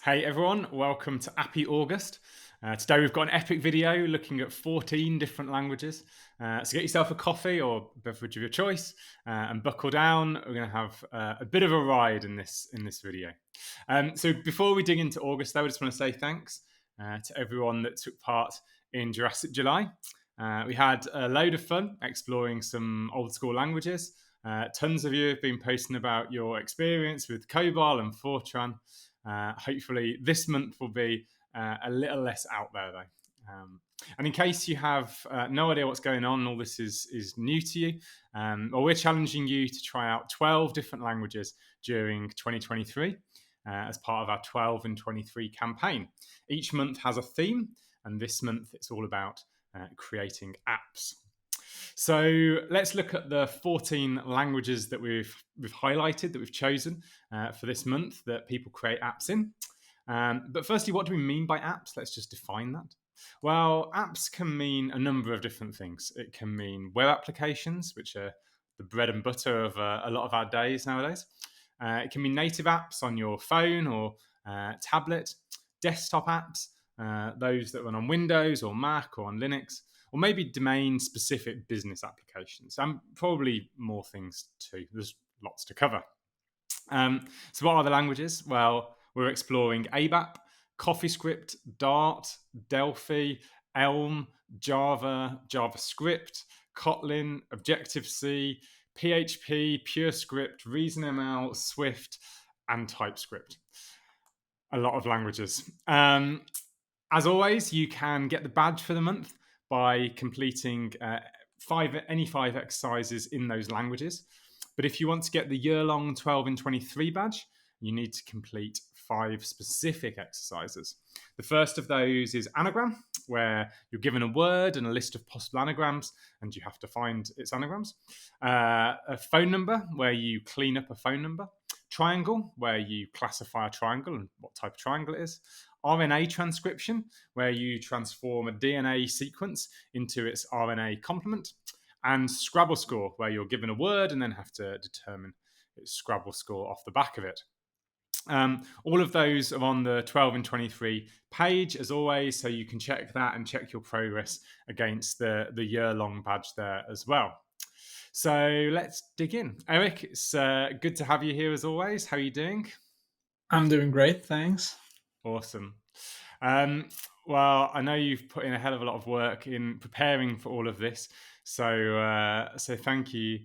Hey everyone, welcome to Appy August. Today we've got an epic video looking at 14 different languages. So get yourself a coffee or beverage of your choice and buckle down. We're going to have a bit of a ride in this video. So before we dig into August, though, I just want to say thanks to everyone that took part in Jurassic July. We had a load of fun exploring some old school languages. Tons of you have been posting about your experience with COBOL and Fortran. Hopefully this month will be a little less out there though. And in case you have no idea what's going on, all this is new to you, well, we're challenging you to try out 12 different languages during 2023 as part of our 12 and 23 campaign. Each month has a theme, and this month it's all about creating apps. So let's look at the 14 languages that we've highlighted, that we've chosen for this month that people create apps in. But firstly, what do we mean by apps? Let's just define that. Well, apps can mean a number of different things. It can mean web applications, which are the bread and butter of a lot of our days nowadays. It can be native apps on your phone or tablet, desktop apps, those that run on Windows or Mac or on Linux, or maybe domain-specific business applications, and probably more things too. There's lots to cover. So what are the languages? Well, we're exploring ABAP, CoffeeScript, Dart, Delphi, Elm, Java, JavaScript, Kotlin, Objective-C, PHP, PureScript, ReasonML, Swift, and TypeScript. A lot of languages. As always, you can get the badge for the month by completing any five exercises in those languages. But if you want to get the year-long 12 and 23 badge, you need to complete 5 specific exercises. The first of those is anagram, where you're given a word and a list of possible anagrams, and you have to find its anagrams. A phone number, where you clean up a phone number. Triangle, where you classify a triangle and what type of triangle it is. RNA transcription, where you transform a DNA sequence into its RNA complement. And Scrabble score, where you're given a word and then have to determine its Scrabble score off the back of it. All of those are on the 12 and 23 page, as always, so you can check that and check your progress against the year-long badge there as well. So let's dig in. Erik, it's good to have you here as always. How are you doing? I'm doing great, thanks. Awesome. Well, I know you've put in a hell of a lot of work in preparing for all of this, so thank you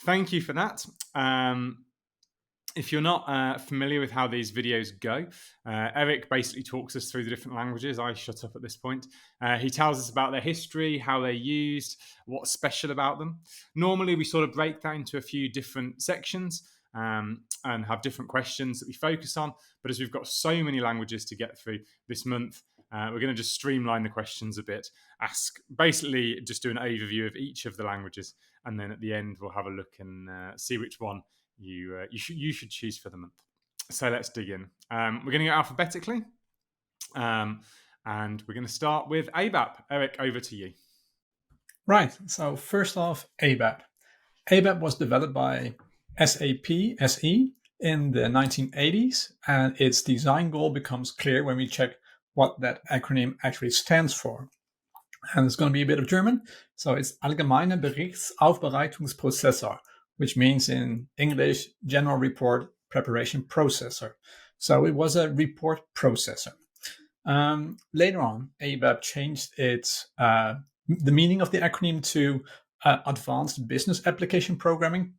for that. If you're not familiar with how these videos go, Erik basically talks us through the different languages. I shut up at this point. He tells us about their history, how they're used, what's special about them. Normally, we sort of break that into a few different sections and have different questions that we focus on. But as we've got so many languages to get through this month, we're going to just streamline the questions a bit, basically just do an overview of each of the languages, and then at the end we'll have a look and see which one you should choose for the month. So let's dig in. We're going to go alphabetically, and we're going to start with ABAP. Erik, over to you. Right, so first off, ABAP. ABAP was developed by SAP SE in the 1980s, and its design goal becomes clear when we check what that acronym actually stands for. And it's going to be a bit of German. So it's Allgemeine Berichtsaufbereitungsprozessor, which means in English, General Report Preparation Processor. So it was a report processor. Later on, ABAP changed the meaning of the acronym to Advanced Business Application Programming,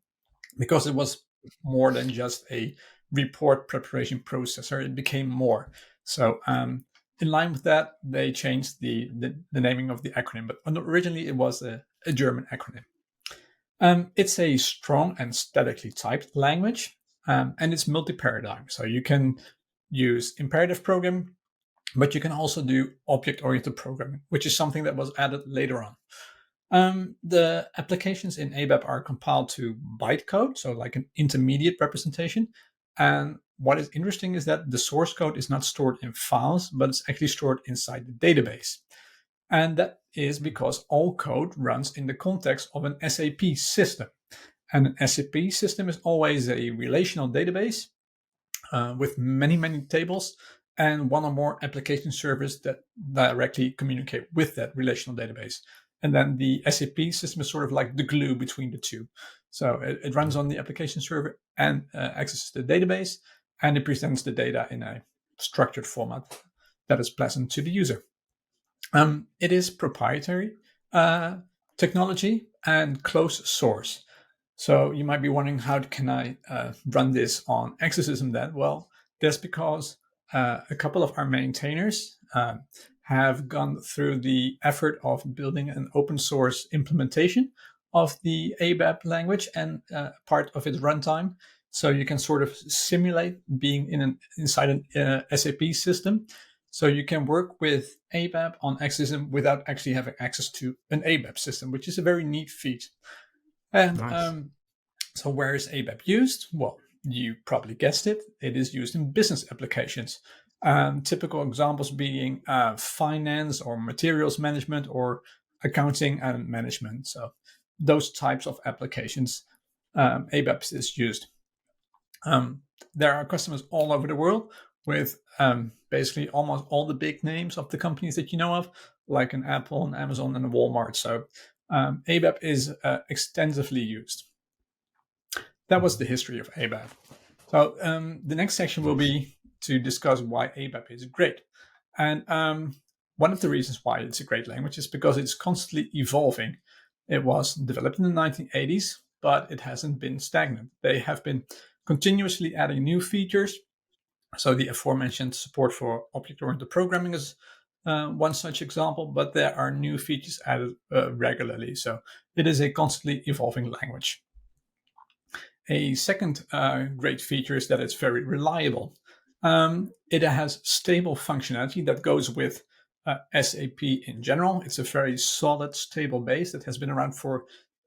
because it was more than just a report preparation processor. It became more. So in line with that, they changed the naming of the acronym. But originally, it was a German acronym. It's a strong and statically typed language, and it's multi-paradigm. So you can use imperative programming, but you can also do object-oriented programming, which is something that was added later on. The applications in ABAP are compiled to bytecode, so like an intermediate representation. And what is interesting is that the source code is not stored in files, but it's actually stored inside the database. And that is because all code runs in the context of an SAP system. And an SAP system is always a relational database with many, many tables. and one or more application servers that directly communicate with that relational database. And then the SAP system is sort of like the glue between the two. So it runs on the application server and accesses the database, and it presents the data in a structured format that is pleasant to the user. It is proprietary technology and closed source. So you might be wondering, how can I run this on Exercism then? Well, that's because a couple of our maintainers have gone through the effort of building an open source implementation of the ABAP language and part of its runtime. So you can sort of simulate being inside an SAP system. So you can work with ABAP on Exercism without actually having access to an ABAP system, which is a very neat feat. And Nice. So where is ABAP used? Well, you probably guessed it. It is used in business applications. Typical examples being finance or materials management or accounting and management. So those types of applications, ABAP is used. There are customers all over the world with basically almost all the big names of the companies that you know of, like an Apple, an Amazon, and a Walmart. So ABAP is extensively used. That was the history of ABAP. So the next section will be to discuss why ABAP is great. And one of the reasons why it's a great language is because it's constantly evolving. It was developed in the 1980s, but it hasn't been stagnant. They have been continuously adding new features. So the aforementioned support for object-oriented programming is one such example, but there are new features added regularly. So it is a constantly evolving language. A second great feature is that it's very reliable. It has stable functionality that goes with SAP in general. It's a very solid, stable base that has been around for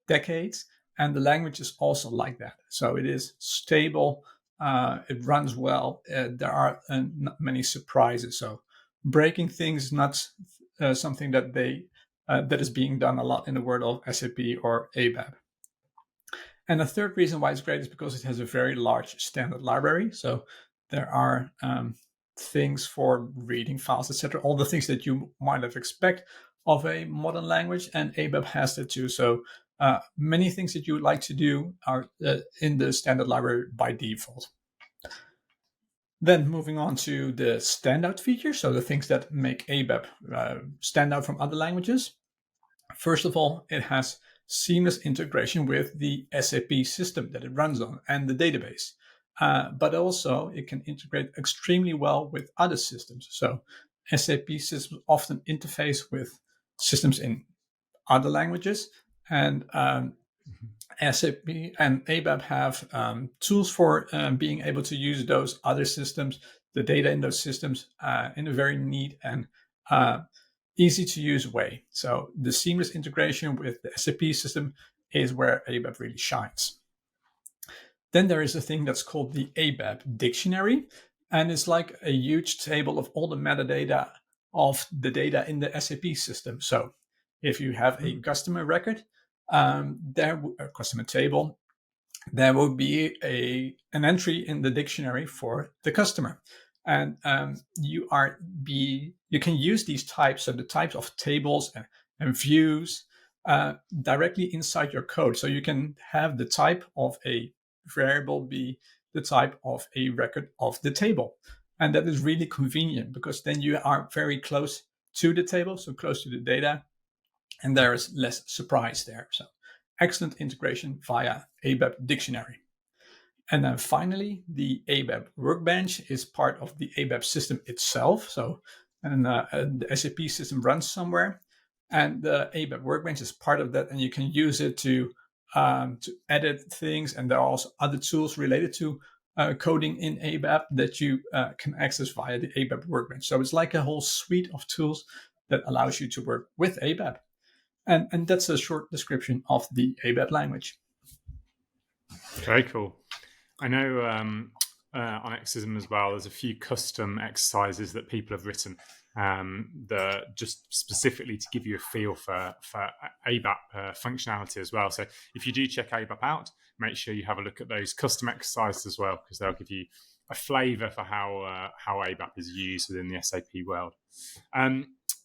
decades. And the language is also like that. So it is stable. It runs well. There are not many surprises. So breaking things is not something that that is being done a lot in the world of SAP or ABAP. And the third reason why it's great is because it has a very large standard library. So there are things for reading files, etc., all the things that you might have expect of a modern language, and ABAP has that too. So many things that you would like to do are in the standard library by default. Then moving on to the standout features, so the things that make ABAP stand out from other languages. First of all, it has seamless integration with the SAP system that it runs on and the database. But also it can integrate extremely well with other systems. So SAP systems often interface with systems in other languages, and SAP and ABAP have tools for being able to use those other systems, the data in those systems, in a very neat and easy to use way. So the seamless integration with the SAP system is where ABAP really shines. Then there is a thing that's called the ABAP dictionary, and it's like a huge table of all the metadata of the data in the SAP system. So if you have a customer record, a customer table, there will be an entry in the dictionary for the customer. And you can use these types, so the types of tables and views directly inside your code. So you can have the type of a variable be the type of a record of the table. And that is really convenient because then you are very close to the table, so close to the data, and there is less surprise there. So excellent integration via ABAP dictionary. And then finally, the ABAP workbench is part of the ABAP system itself. So the SAP system runs somewhere, and the ABAP workbench is part of that, and you can use it to edit things. And there are also other tools related to coding in ABAP that you can access via the ABAP workbench. So it's like a whole suite of tools that allows you to work with ABAP. And that's a short description of the ABAP language. Very cool. I know on Exercism as well, there's a few custom exercises that people have written that just specifically to give you a feel for ABAP functionality as well. So if you do check ABAP out, make sure you have a look at those custom exercises as well, because they'll give you a flavour for how ABAP is used within the SAP world.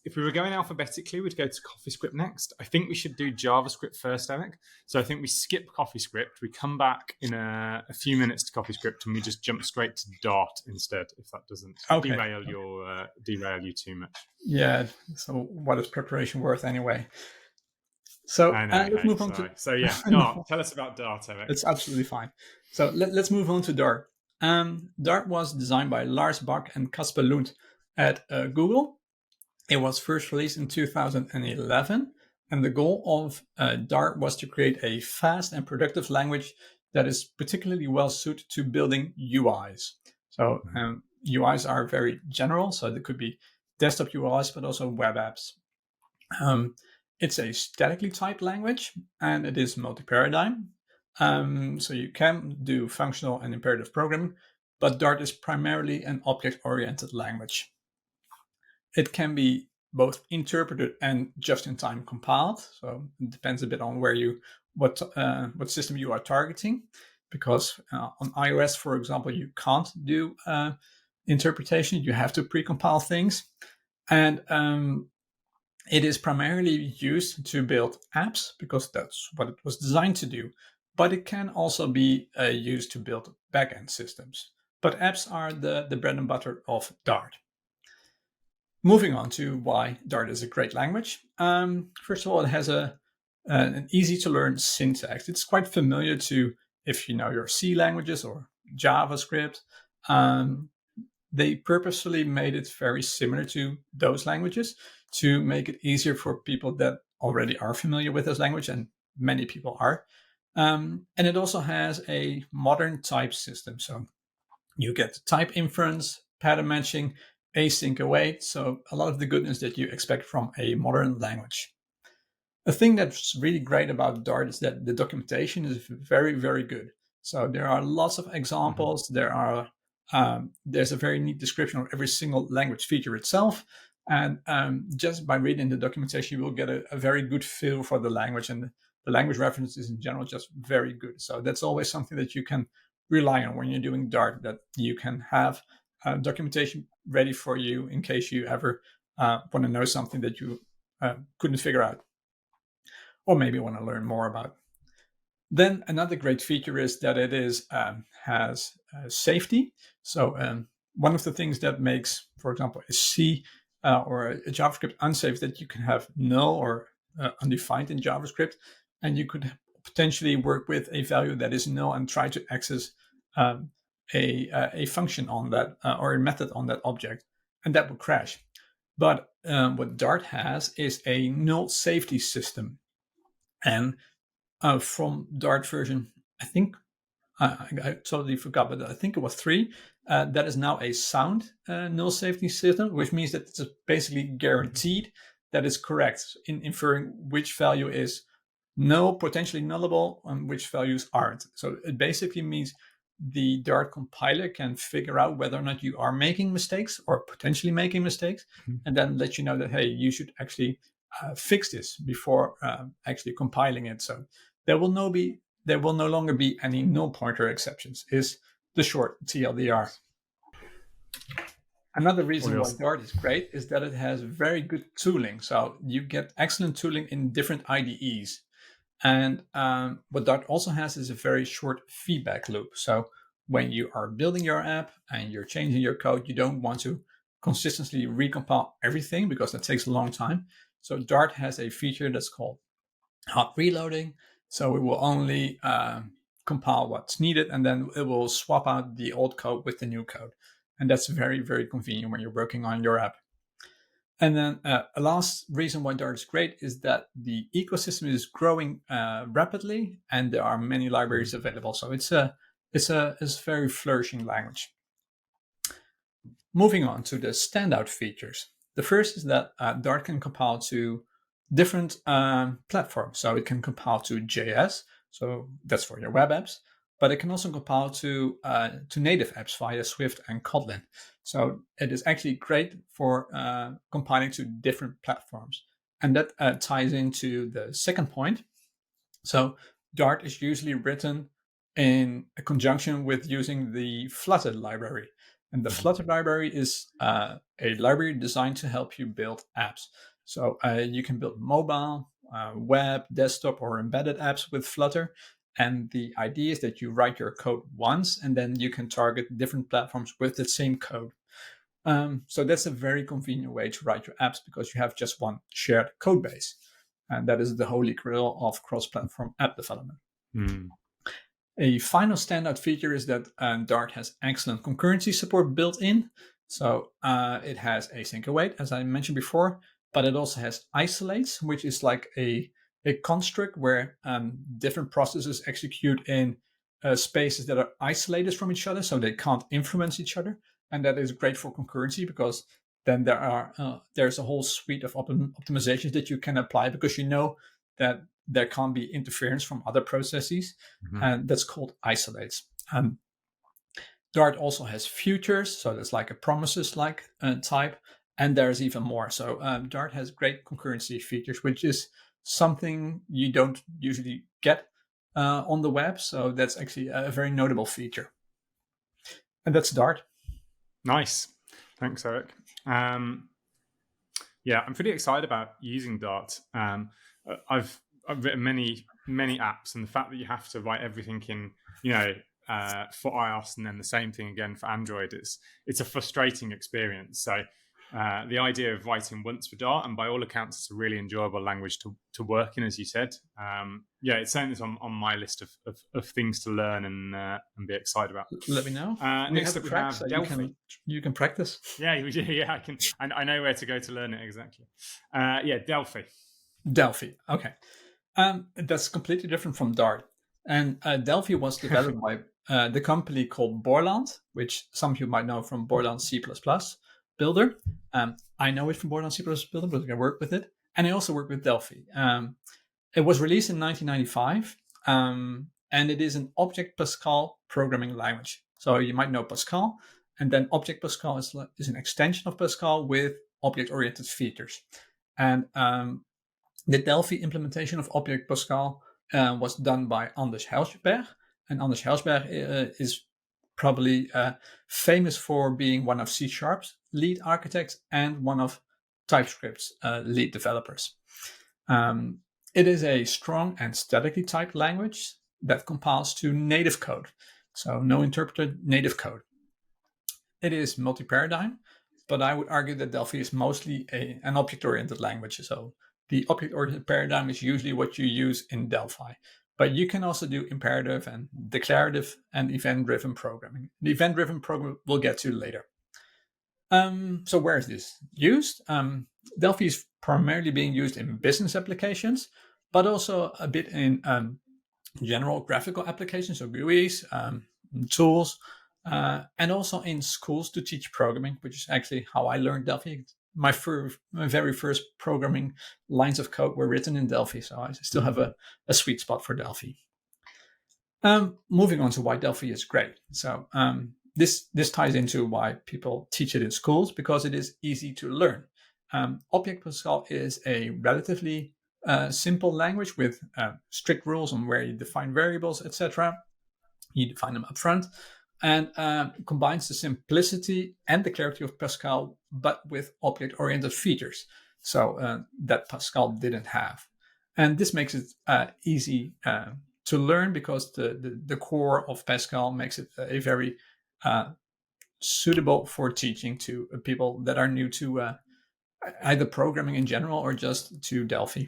If we were going alphabetically, we'd go to CoffeeScript next. I think we should do JavaScript first, Erik. So I think we skip CoffeeScript. We come back in a few minutes to CoffeeScript, and we just jump straight to Dart instead, if that doesn't derail you too much. Yeah. So what is preparation worth anyway? So let's move on to. So yeah, Dart. Tell us about Dart, Erik. It's absolutely fine. So let's move on to Dart. Dart was designed by Lars Bak and Casper Lund at Google. It was first released in 2011, and the goal of Dart was to create a fast and productive language that is particularly well suited to building UIs. So UIs are very general, so there could be desktop UIs, but also web apps. It's a statically typed language, and it is multi-paradigm. So you can do functional and imperative programming, but Dart is primarily an object-oriented language. It can be both interpreted and just-in-time compiled. So it depends a bit on what system you are targeting. Because on iOS, for example, you can't do interpretation. You have to pre-compile things. And it is primarily used to build apps because that's what it was designed to do. But it can also be used to build backend systems. But apps are the bread and butter of Dart. Moving on to why Dart is a great language. First of all, it has an easy-to-learn syntax. It's quite familiar to, if you know your C languages or JavaScript. They purposefully made it very similar to those languages to make it easier for people that already are familiar with this language, and many people are. And it also has a modern type system. So you get type inference, pattern matching, async await, so a lot of the goodness that you expect from a modern language. A thing that's really great about Dart is that the documentation is very, very good. So there are lots of examples. There's a very neat description of every single language feature itself. And just by reading the documentation, you will get a very good feel for the language. And the language references in general just very good. So that's always something that you can rely on when you're doing Dart, that you can have documentation ready for you in case you ever want to know something that you couldn't figure out, or maybe want to learn more about. Then another great feature is that it has safety. So one of the things that makes, for example, a C or a JavaScript unsafe is that you can have null or undefined in JavaScript, and you could potentially work with a value that is null and try to access a function on that or a method on that object, and that would crash. But what Dart has is a null safety system. And from Dart version, I think, I totally forgot, but I think it was 3, that is now a sound null safety system, which means that it's basically guaranteed that it's correct in inferring which value is null, potentially nullable, and which values aren't. So it basically means the Dart compiler can figure out whether or not you are making mistakes or potentially making mistakes, and then let you know that, hey, you should actually fix this before actually compiling it. So there will no longer be any null pointer exceptions, is the short TLDR. Another reason why Dart is great is that it has very good tooling. So you get excellent tooling in different IDEs. And what Dart also has is a very short feedback loop. So when you are building your app and you're changing your code, you don't want to consistently recompile everything because that takes a long time. So Dart has a feature that's called hot reloading. So it will only compile what's needed, and then it will swap out the old code with the new code. And that's very, very convenient when you're working on your app. And then a last reason why Dart is great is that the ecosystem is growing rapidly, and there are many libraries available. So it's a very flourishing language. Moving on to the standout features. The first is that Dart can compile to different platforms. So it can compile to JS, so that's for your web apps, but it can also compile to native apps via Swift and Kotlin. So it is actually great for compiling to different platforms. And that ties into the second point. So Dart is usually written in conjunction with using the Flutter library. And the Flutter library is a library designed to help you build apps. So you can build mobile, web, desktop, or embedded apps with Flutter. And the idea is that you write your code once, and then you can target different platforms with the same code. So that's a very convenient way to write your apps because you have just one shared code base. And that is the holy grail of cross-platform app development. A final standout feature is that Dart has excellent concurrency support built in. So it has async await, as I mentioned before, but it also has isolates, which is like a construct where different processes execute in spaces that are isolated from each other, so they can't influence each other. And that is great for concurrency because then there's a whole suite of optimizations that you can apply because you know that there can't be interference from other processes, and that's called isolates. Dart also has futures, so that's like a promises-like type, and there's even more. So Dart has great concurrency features, which is something you don't usually get on the web. So that's actually a very notable feature. And that's Dart. Nice. Thanks, Erik. Yeah, I'm pretty excited about using Dart. I've written many apps, and the fact that you have to write everything in, for iOS and then the same thing again for Android, it's a frustrating experience. So the idea of writing once for Dart, and by all accounts, it's a really enjoyable language to work in, as you said. It's something that's on my list of things to learn and be excited about. Let me know. Next up, we have Delphi. You can practice. Yeah, I can. I know where to go to learn it exactly. Delphi. Delphi. Okay. That's completely different from Dart. And Delphi was developed by the company called Borland, which some of you might know from Borland C++ Builder. I know it from Borland C++ Builder because I work with it. And I also work with Delphi. It was released in 1995, and it is an Object Pascal programming language. So you might know Pascal, and then Object Pascal is an extension of Pascal with object-oriented features. And the Delphi implementation of Object Pascal was done by Anders Helsberg. And Anders Helsberg is probably famous for being one of C#'s lead architects and one of TypeScript's lead developers. It is a strong and statically typed language that compiles to native code. So no interpreted native code. It is multi-paradigm, but I would argue that Delphi is mostly an object-oriented language. So the object-oriented paradigm is usually what you use in Delphi. But you can also do imperative and declarative and event-driven programming. The event-driven program we'll get to later. So where is this used? Delphi is primarily being used in business applications, but also a bit in general graphical applications, so GUIs, tools, and also in schools to teach programming, which is actually how I learned Delphi. My very first programming lines of code were written in Delphi, so I still have a sweet spot for Delphi. Moving on to why Delphi is great. So this ties into why people teach it in schools, because it is easy to learn. Object Pascal is a relatively simple language with strict rules on where you define variables, etc. You define them up front, and combines the simplicity and the clarity of Pascal, but with object-oriented features, so that Pascal didn't have. And this makes it easy to learn because the core of Pascal makes it a very suitable for teaching to people that are new to either programming in general or just to Delphi.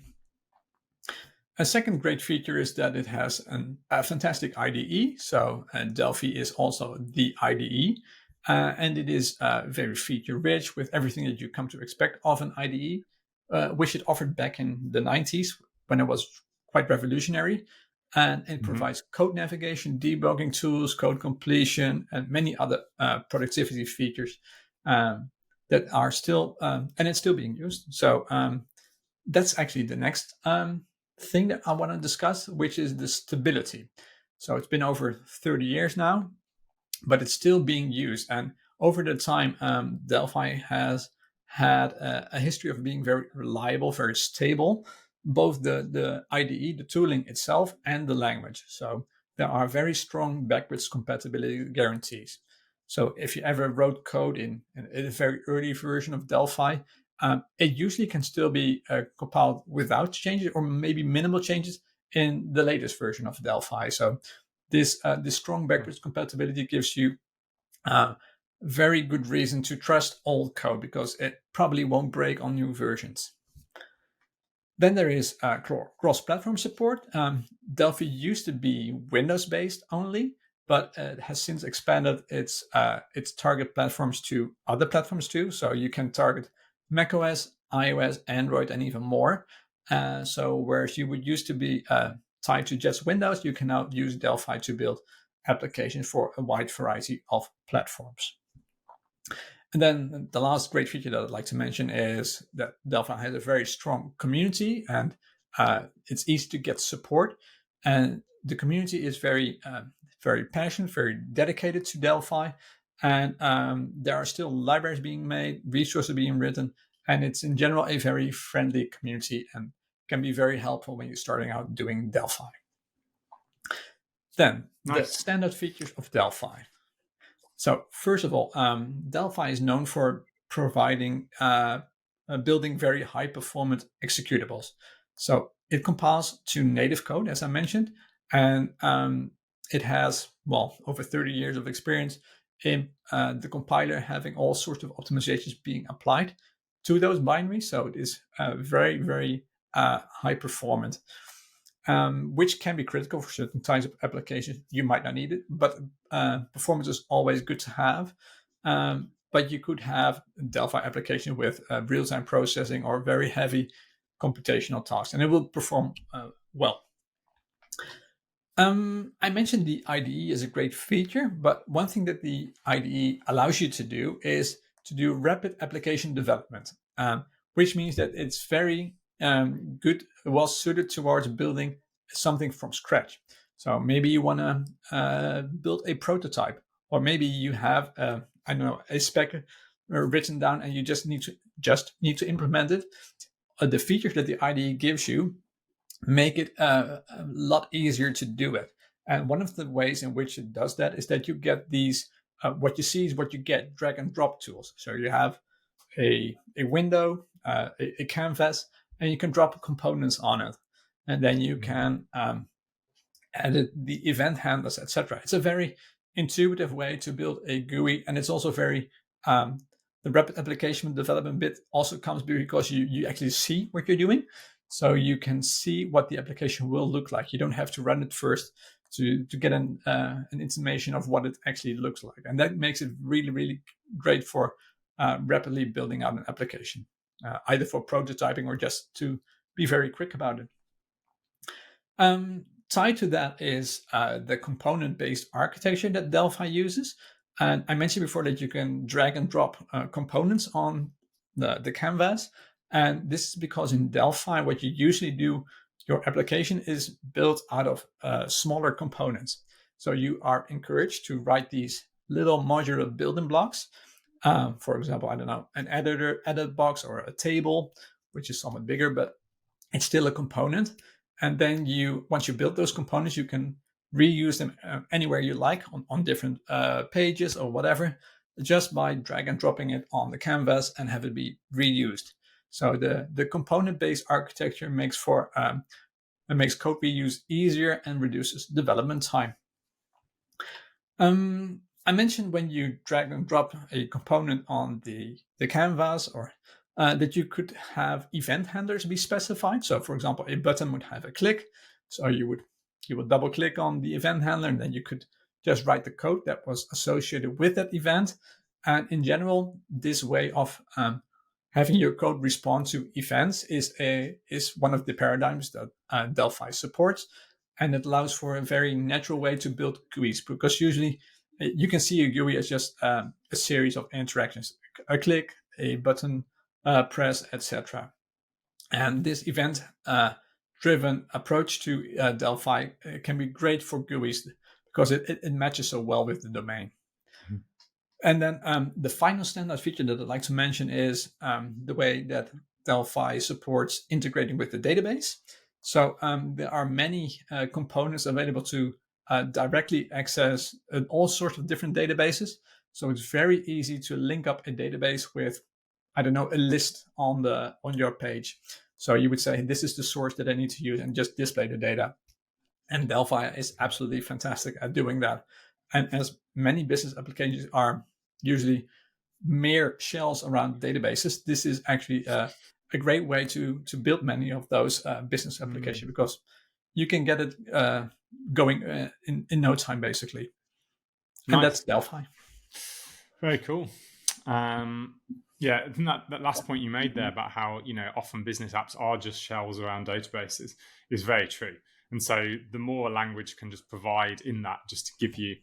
A second great feature is that it has a fantastic IDE. So Delphi is also the IDE, and it is very feature-rich with everything that you come to expect of an IDE, which it offered back in the 90s when it was quite revolutionary. And it provides code navigation, debugging tools, code completion, and many other productivity features that are still, and it's still being used. So that's actually the next thing that I want to discuss, which is the stability. So it's been over 30 years now, but it's still being used. And over the time, Delphi has had a history of being very reliable, very stable, both the IDE, the tooling itself, and the language. So there are very strong backwards compatibility guarantees. So if you ever wrote code in a very early version of Delphi, it usually can still be compiled without changes or maybe minimal changes in the latest version of Delphi. So this strong backwards compatibility gives you very good reason to trust old code because it probably won't break on new versions. Then there is cross-platform support. Delphi used to be Windows-based only, but it has since expanded its target platforms to other platforms too. So you can target macOS, iOS, Android, and even more. So whereas you would used to be tied to just Windows, you can now use Delphi to build applications for a wide variety of platforms. And then the last great feature that I'd like to mention is that Delphi has a very strong community, and it's easy to get support. And the community is very passionate, very dedicated to Delphi. And there are still libraries being made, resources being written, and it's in general a very friendly community and can be very helpful when you're starting out doing Delphi. Then the standard features of Delphi. So first of all, Delphi is known for providing, building very high performant executables. So it compiles to native code, as I mentioned, and it has, over 30 years of experience in the compiler having all sorts of optimizations being applied to those binaries. So it is very, very high performant. Which can be critical for certain types of applications. You might not need it, but performance is always good to have. But you could have a Delphi application with real-time processing or very heavy computational tasks, and it will perform well. I mentioned the IDE is a great feature, but one thing that the IDE allows you to do is to do rapid application development, which means that it's very good, well suited towards building something from scratch. So maybe you want to build a prototype, or maybe you have a spec written down and you just need to implement it. The features that the IDE gives you make it a lot easier to do it. And one of the ways in which it does that is that you get these what you see is what you get, drag and drop tools. So you have a window, a canvas, and you can drop components on it, and then you can edit the event handlers, etc. It's a very intuitive way to build a GUI, and it's also very the rapid application development bit also comes because you actually see what you're doing, so you can see what the application will look like. You don't have to run it first to get an intimation of what it actually looks like, and that makes it really, really great for rapidly building out an application. Either for prototyping or just to be very quick about it. Tied to that is the component-based architecture that Delphi uses. And I mentioned before that you can drag and drop components on the canvas. And this is because in Delphi, what you usually do, your application is built out of smaller components. So you are encouraged to write these little modular building blocks. For example, I don't know, an edit box or a table, which is somewhat bigger, but it's still a component. And then once you build those components, you can reuse them anywhere you like on different pages or whatever, just by drag and dropping it on the canvas and have it be reused. So the component-based architecture makes code reuse easier and reduces development time. I mentioned when you drag and drop a component on the canvas, or that you could have event handlers be specified. So, for example, a button would have a click. So you would double click on the event handler, and then you could just write the code that was associated with that event. And in general, this way of having your code respond to events is one of the paradigms that Delphi supports, and it allows for a very natural way to build GUIs, because usually you can see a GUI as just a series of interactions, a click, a button press, etc. And this event-driven approach to Delphi can be great for GUIs because it matches so well with the domain. Mm-hmm. And then the final standout feature that I'd like to mention is the way that Delphi supports integrating with the database. So there are many components available to directly access all sorts of different databases. So it's very easy to link up a database with, I don't know, a list on your page. So you would say, this is the source that I need to use, and just display the data. And Delphi is absolutely fantastic at doing that. And as many business applications are usually mere shells around databases, this is actually a great way to build many of those business applications, because you can get it going in no time, basically. And that's Delphi. Very cool. Yeah, that last point you made there about how, often business apps are just shells around databases is very true. And so the more a language can just provide in that, just to give you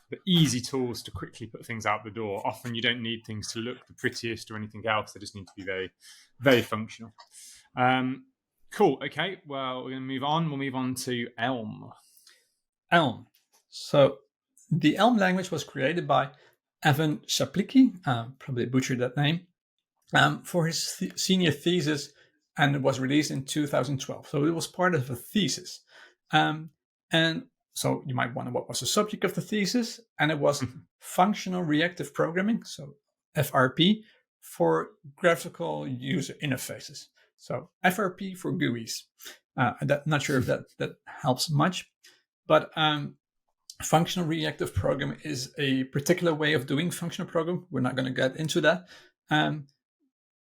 the easy tools to quickly put things out the door. Often you don't need things to look the prettiest or anything else. They just need to be very, very functional. Cool. Okay. Well, we're going to move on. We'll move on to Elm. Elm. So the Elm language was created by Evan Szaplicki, probably butchered that name, for his senior thesis, and it was released in 2012. So it was part of a thesis. And so you might wonder, what was the subject of the thesis? And it was functional reactive programming, so FRP, for graphical user interfaces. So FRP for GUIs. I'm not sure if that helps much, but functional reactive programming is a particular way of doing functional programming. We're not going to get into that,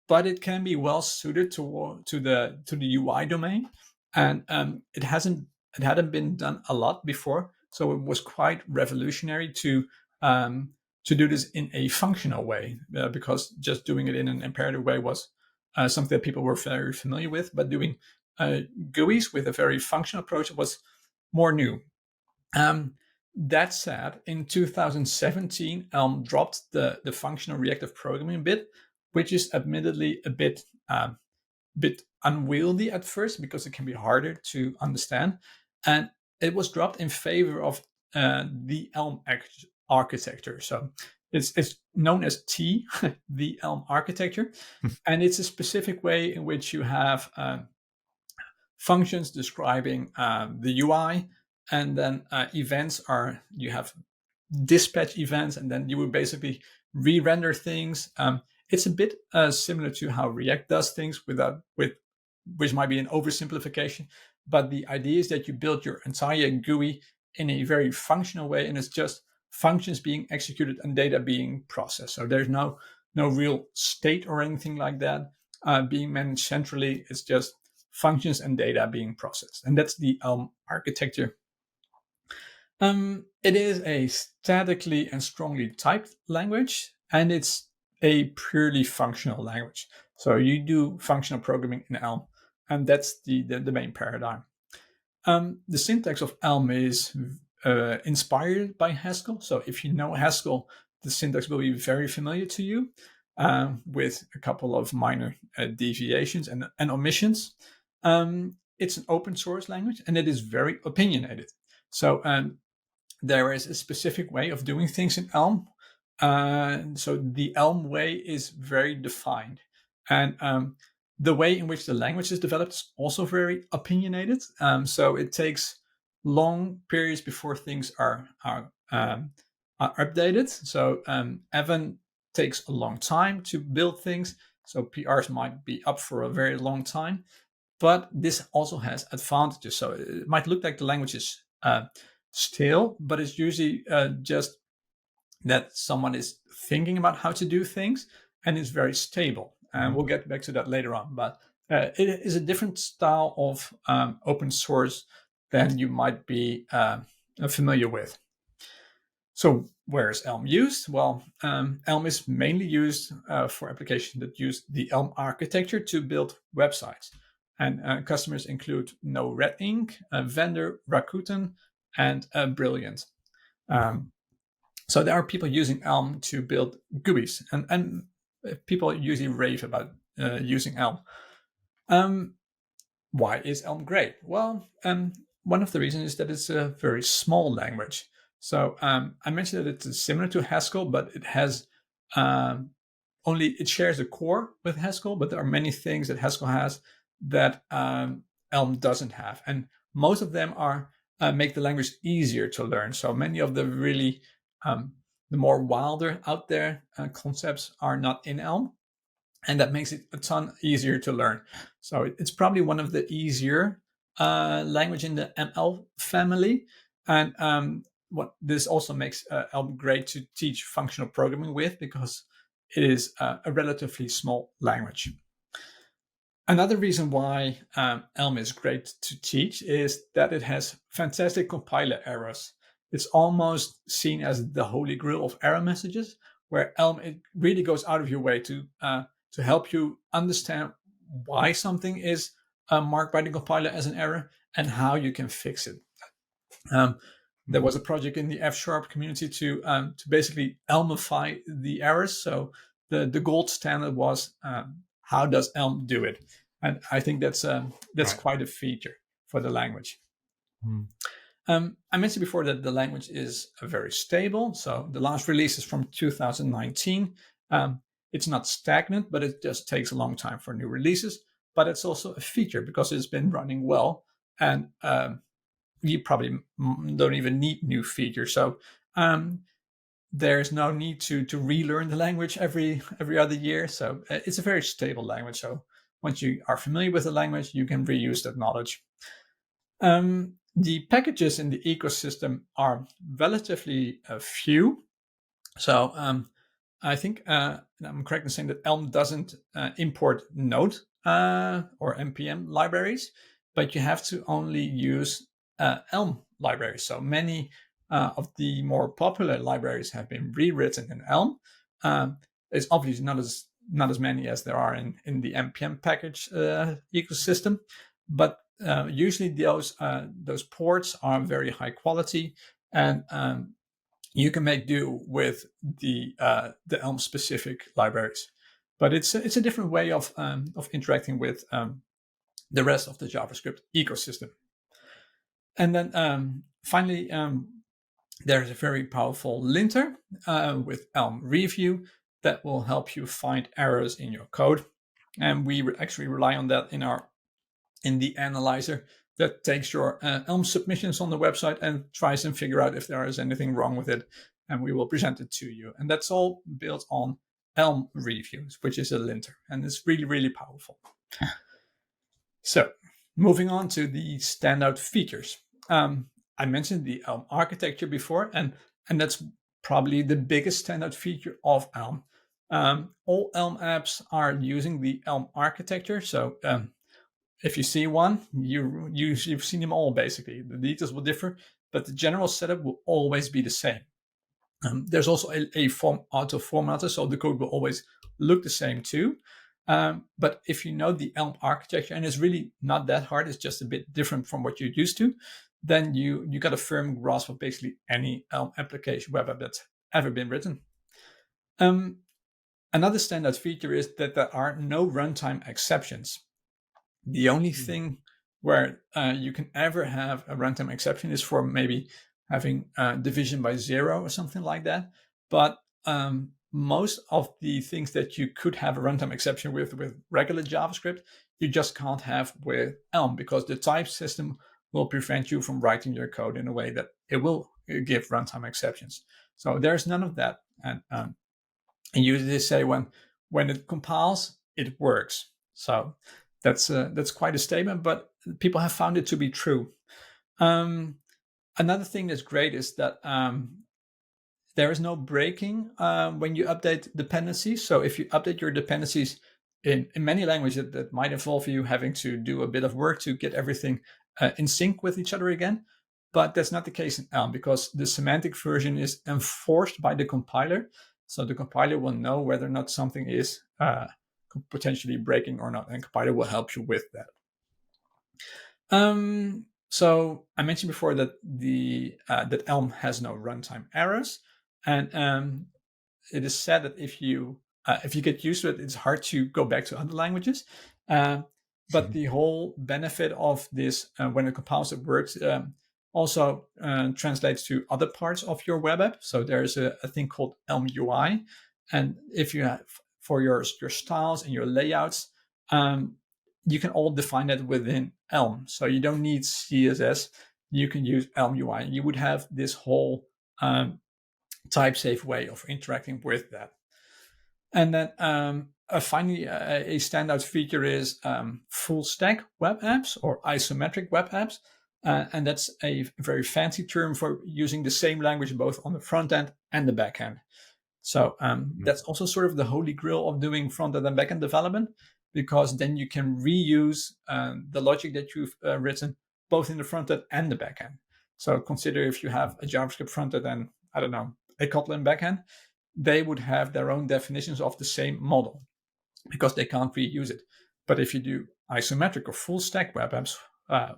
but it can be well suited to the UI domain, and it hadn't been done a lot before, so it was quite revolutionary to do this in a functional way, because just doing it in an imperative way was something that people were very familiar with, but doing GUIs with a very functional approach was more new. That said, in 2017, Elm dropped the functional reactive programming bit, which is admittedly a bit unwieldy at first, because it can be harder to understand. And it was dropped in favor of the Elm architecture. So it's known as T, the Elm architecture. And it's a specific way in which you have functions describing the UI, and then events are, you have dispatch events, and then you would basically re-render things. It's a bit similar to how React does things, which might be an oversimplification. But the idea is that you build your entire GUI in a very functional way, and it's just functions being executed and data being processed. So there's no real state or anything like that being managed centrally. It's just functions and data being processed. And that's the Elm architecture. It is a statically and strongly typed language, and it's a purely functional language. So you do functional programming in Elm, and that's the main paradigm. The syntax of Elm is inspired by Haskell. So if you know Haskell, the syntax will be very familiar to you, with a couple of minor deviations and omissions. It's an open source language, and it is very opinionated. So there is a specific way of doing things in Elm. So the Elm way is very defined. And the way in which the language is developed is also very opinionated. So it takes long periods before things are updated. So Evan takes a long time to build things. So PRs might be up for a very long time. But this also has advantages. So it might look like the language is stale, but it's usually just that someone is thinking about how to do things, and it's very stable. And we'll get back to that later on. But it is a different style of open source than you might be familiar with. So where is Elm used? Well, Elm is mainly used for applications that use the Elm architecture to build websites. And customers include No Red Ink, Vendor, Rakuten, and Brilliant. So there are people using Elm to build GUIs, and people usually rave about using Elm. Why is Elm great? Well, one of the reasons is that it's a very small language. So I mentioned that it's similar to Haskell, but it has it shares the core with Haskell, but there are many things that Haskell has that Elm doesn't have. And most of them are make the language easier to learn. So many of the really the more wilder out there concepts are not in Elm, and that makes it a ton easier to learn. So it's probably one of the easier language in the ML family, and what this also makes Elm great to teach functional programming with, because it is a relatively small language. Another reason why Elm is great to teach is that it has fantastic compiler errors. It's almost seen as the holy grail of error messages, where Elm, it really goes out of your way to help you understand why something is marked by the compiler as an error and how you can fix it. There was a project in the F# community to basically Elmify the errors. So the gold standard was how does Elm do it? And I think that's right. Quite a feature for the language. I mentioned before that the language is very stable. So the last release is from 2019. It's not stagnant, but it just takes a long time for new releases. But it's also a feature because it's been running well, and you probably don't even need new features. So there's no need to relearn the language every other year. So it's a very stable language. So once you are familiar with the language, you can reuse that knowledge. The packages in the ecosystem are relatively few. So I think I'm correct in saying that Elm doesn't import Node or NPM libraries, but you have to only use Elm libraries. So many of the more popular libraries have been rewritten in Elm. It's obviously not as many as there are in the NPM package ecosystem, but usually those ports are very high quality, and you can make do with the Elm specific libraries. But it's a different way of interacting with the rest of the JavaScript ecosystem. And then finally, there's a very powerful linter with Elm Review that will help you find errors in your code. And we actually rely on that in the analyzer that takes your Elm submissions on the website and tries and figure out if there is anything wrong with it, and we will present it to you. And that's all built on Elm Reviews, which is a linter, and it's really, really powerful. So moving on to the standout features. I mentioned the Elm architecture before, and that's probably the biggest standout feature of Elm. All Elm apps are using the Elm architecture. So if you see one, you've seen them all, basically. The details will differ, but the general setup will always be the same. There's also a form auto formatter, so the code will always look the same too. But if you know the Elm architecture, and it's really not that hard, it's just a bit different from what you're used to, then you got a firm grasp of basically any Elm application, web app that's ever been written. Another standout feature is that there are no runtime exceptions. The only thing where you can ever have a runtime exception is for maybe having division by 0 or something like that. But most of the things that you could have a runtime exception with regular JavaScript, you just can't have with Elm, because the type system will prevent you from writing your code in a way that it will give runtime exceptions. So there's none of that. And you just say when it compiles, it works. So that's quite a statement, but people have found it to be true. Another thing that's great is that there is no breaking when you update dependencies. So if you update your dependencies in many languages, that might involve you having to do a bit of work to get everything in sync with each other again. But that's not the case in Elm, because the semantic version is enforced by the compiler. So the compiler will know whether or not something is potentially breaking or not, and compiler will help you with that. So I mentioned before that that Elm has no runtime errors, and it is said that if you get used to it, it's hard to go back to other languages. But the whole benefit of this, when it compiles, it works, also translates to other parts of your web app. So there's a thing called Elm UI, and if you have for your styles and your layouts, you can all define that within Elm. So you don't need CSS. you can use Elm UI. You would have this whole type-safe way of interacting with that. And then finally, a standout feature is full-stack web apps or isometric web apps. And that's a very fancy term for using the same language both on the front end and the back end. So that's also sort of the holy grail of doing front end and back end development, because then you can reuse the logic that you've written both in the front end and the back end. So consider if you have a JavaScript front end and, I don't know, a Kotlin back end, they would have their own definitions of the same model because they can't reuse it. But if you do isometric or full stack web apps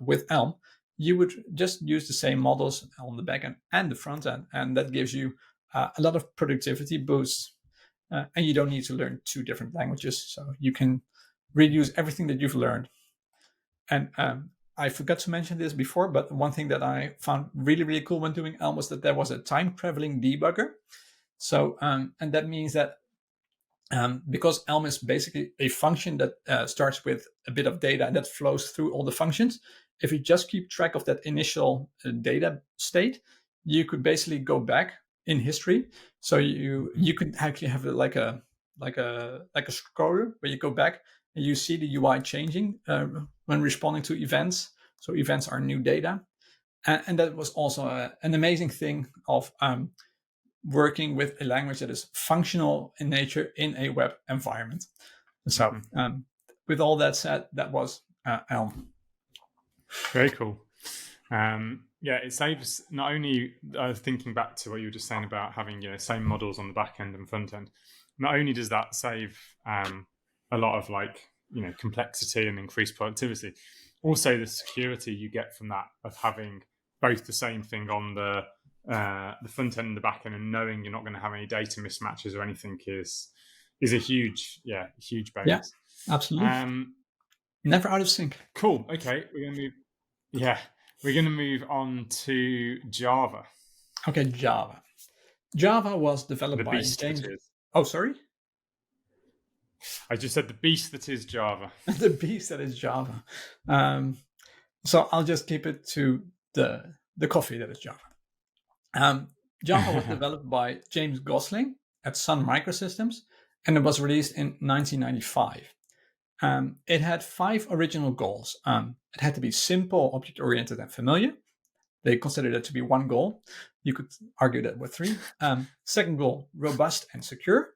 with Elm, you would just use the same models on the back end and the front end. And that gives you a lot of productivity boosts. And you don't need to learn 2 different languages. So you can reuse everything that you've learned. And I forgot to mention this before, but one thing that I found really, really cool when doing Elm was that there was a time traveling debugger. So, and that means that because Elm is basically a function that starts with a bit of data and that flows through all the functions, if you just keep track of that initial data state, you could basically go back in history. So you could actually have like a scroller where you go back and you see the UI changing when responding to events. So events are new data, and that was also an amazing thing of working with a language that is functional in nature in a web environment. So with all that said, that was Elm. Very cool. Yeah, it saves not only thinking back to what you were just saying about having same models on the back end and front end. Not only does that save a lot of complexity and increased productivity, also the security you get from that of having both the same thing on the front end and the back end, and knowing you're not going to have any data mismatches or anything is a huge bonus. Yeah, absolutely. Never out of sync. Cool. Okay, we're going to move on to Java. Okay, Java. Java was developed by James. Oh, sorry? I just said the beast that is Java. The beast that is Java. So I'll just keep it to the coffee that is Java. Java was developed by James Gosling at Sun Microsystems, and it was released in 1995. It had 5 original goals. It had to be simple, object-oriented, and familiar. They considered that to be one goal. You could argue that with 3. Second goal, robust and secure.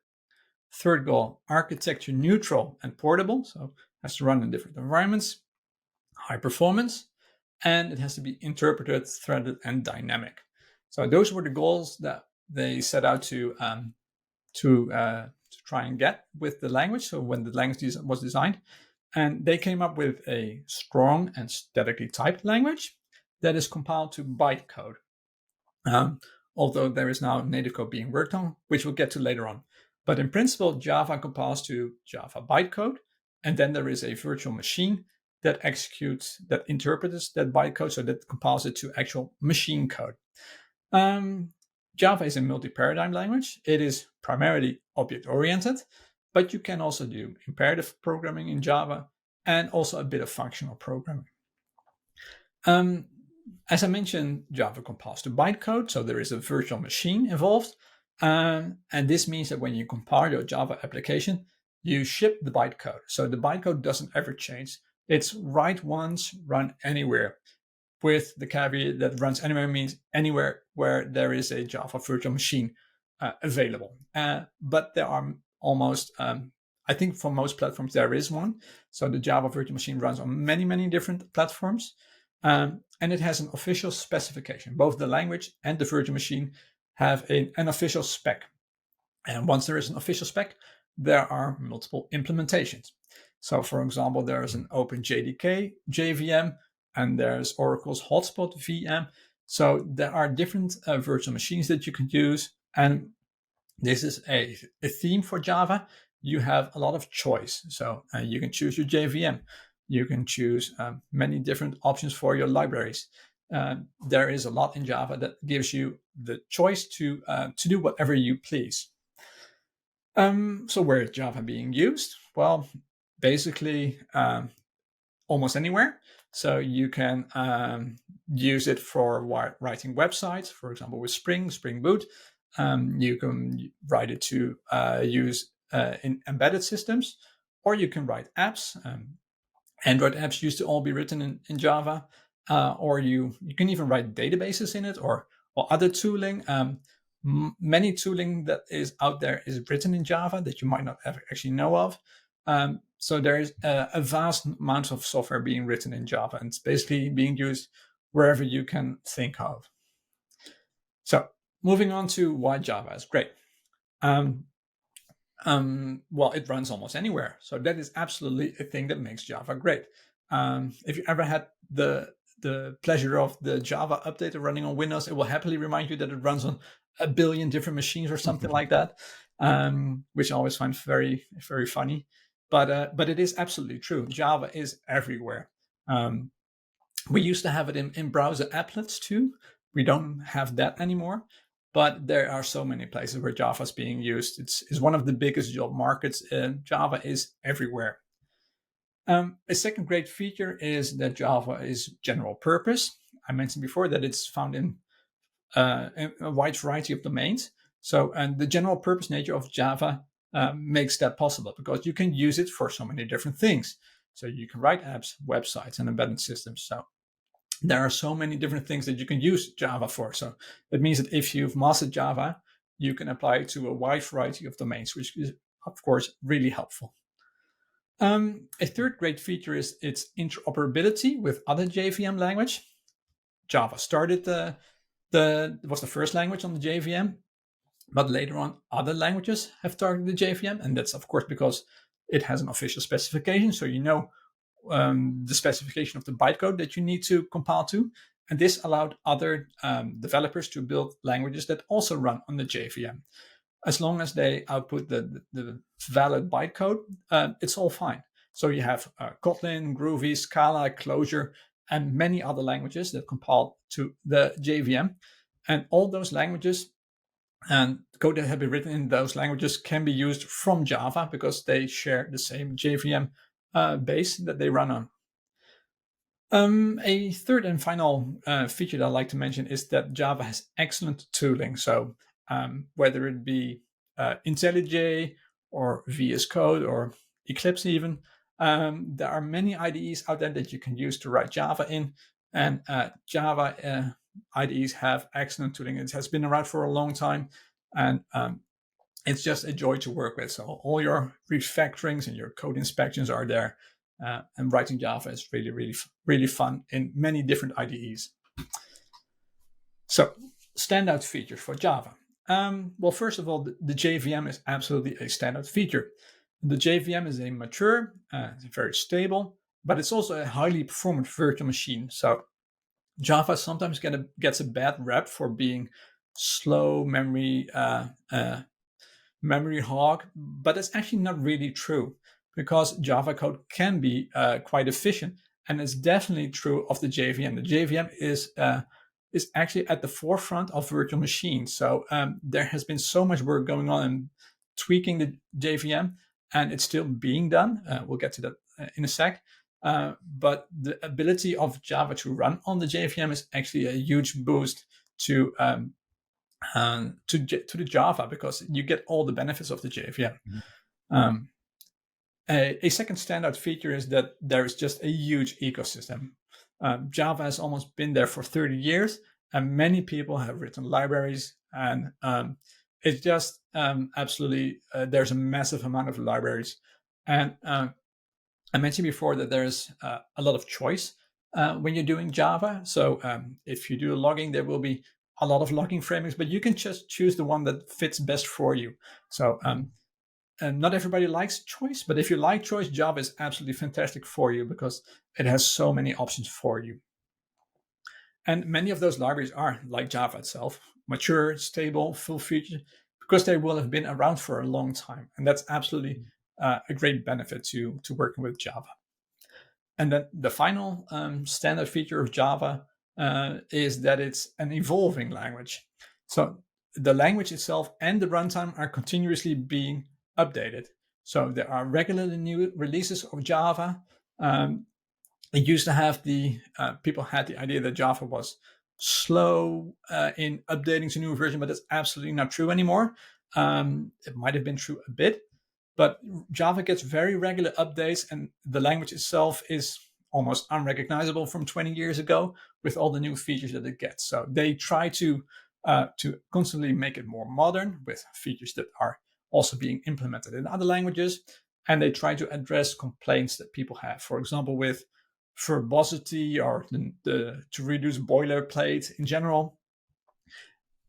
Third goal, architecture neutral and portable. So it has to run in different environments. High performance. And it has to be interpreted, threaded, and dynamic. So those were the goals that they set out to try and get with the language. So when the language was designed, and they came up with a strong and statically typed language that is compiled to bytecode. Although there is now native code being worked on, which we'll get to later on. But in principle, Java compiles to Java bytecode, and then there is a virtual machine that executes, that interprets that bytecode, so that compiles it to actual machine code. Java is a multi-paradigm language. It is primarily object-oriented, but you can also do imperative programming in Java and also a bit of functional programming. As I mentioned, Java compiles to bytecode, so there is a virtual machine involved. And this means that when you compile your Java application, you ship the bytecode. So the bytecode doesn't ever change. It's write once, run anywhere, with the caveat that runs anywhere means anywhere where there is a Java virtual machine available. But there are almost, I think for most platforms, there is one. So the Java virtual machine runs on many, many different platforms. And it has an official specification. Both the language and the virtual machine have an official spec. And once there is an official spec, there are multiple implementations. So for example, there is an OpenJDK JVM, and there's Oracle's Hotspot VM. So there are different virtual machines that you can use. And this is a theme for Java. You have a lot of choice. So you can choose your JVM. You can choose many different options for your libraries. There is a lot in Java that gives you the choice to do whatever you please. So where is Java being used? Well, basically, almost anywhere. So you can use it for writing websites, for example, with Spring Boot. You can write it to use in embedded systems, or you can write apps. Android apps used to all be written in Java, or you can even write databases in it, or other tooling. Many tooling that is out there is written in Java that you might not ever actually know of. So there is a vast amount of software being written in Java, and it's basically being used wherever you can think of. So moving on to why Java is great. Well, it runs almost anywhere. So that is absolutely a thing that makes Java great. If you ever had the pleasure of the Java update running on Windows, it will happily remind you that it runs on a billion different machines or something like that, which I always find very, very funny. But it is absolutely true. Java is everywhere. We used to have it in browser applets too. We don't have that anymore. But there are so many places where Java is being used. It's one of the biggest job markets. Java is everywhere. A second great feature is that Java is general purpose. I mentioned before that it's found in a wide variety of domains. So, and the general purpose nature of Java makes that possible because you can use it for so many different things. So you can write apps, websites, and embedded systems. So there are so many different things that you can use Java for. So that means that if you've mastered Java, you can apply it to a wide variety of domains, which is, of course, really helpful. A third great feature is its interoperability with other JVM language. Java started was the first language on the JVM, but later on other languages have targeted the JVM, and that's of course because it has an official specification, so you know the specification of the bytecode that you need to compile to. And this allowed other developers to build languages that also run on the JVM. As long as they output the valid bytecode, it's all fine. So you have Kotlin, Groovy, Scala, Clojure, and many other languages that compile to the JVM. And all those languages and code that have been written in those languages can be used from Java because they share the same JVM base that they run on. A third and final feature that I'd like to mention is that Java has excellent tooling. So whether it be IntelliJ or VS Code or Eclipse even, there are many IDEs out there that you can use to write Java in. And Java IDEs have excellent tooling. It has been around for a long time. And it's just a joy to work with. So all your refactorings and your code inspections are there. And writing Java is really, really, really fun in many different IDEs. So standout features for Java. Well, first of all, the JVM is absolutely a standout feature. The JVM is a mature, it's very stable, but it's also a highly performant virtual machine. So Java sometimes gets a bad rep for being slow memory hog, but it's actually not really true because Java code can be quite efficient, and it's definitely true of the JVM. The JVM is actually at the forefront of virtual machines. So there has been so much work going on in tweaking the JVM, and it's still being done. We'll get to that in a sec. But the ability of Java to run on the JVM is actually a huge boost to the Java because you get all the benefits of the JVM. Mm-hmm. A second standout feature is that there is just a huge ecosystem. Java has almost been there for 30 years, and many people have written libraries, and it's just absolutely, there's a massive amount of libraries. And I mentioned before that there's a lot of choice when you're doing Java. So if you do logging, there will be a lot of logging frameworks, but you can just choose the one that fits best for you. So and not everybody likes choice, but if you like choice, Java is absolutely fantastic for you because it has so many options for you. And many of those libraries are, like Java itself, mature, stable, full featured, because they will have been around for a long time. And that's absolutely a great benefit to working with Java. And then the final standard feature of Java is that it's an evolving language. So the language itself and the runtime are continuously being updated. So there are regularly new releases of Java. it used to have people had the idea that Java was slow in updating to new version, but that's absolutely not true anymore. It might have been true a bit, but Java gets very regular updates, and the language itself is almost unrecognizable from 20 years ago with all the new features that it gets. So they try to constantly make it more modern with features that are also being implemented in other languages, and they try to address complaints that people have. For example, with verbosity or to reduce boilerplate in general.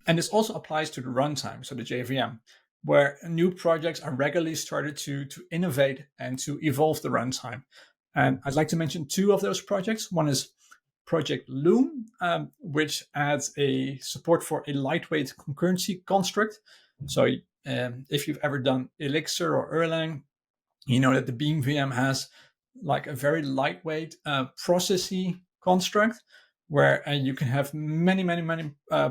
And this also applies to the runtime, so the JVM, where new projects are regularly started to innovate and to evolve the runtime. And I'd like to mention two of those projects. One is Project Loom, which adds a support for a lightweight concurrency construct. So if you've ever done Elixir or Erlang, you know that the Beam VM has like a very lightweight processy construct where you can have many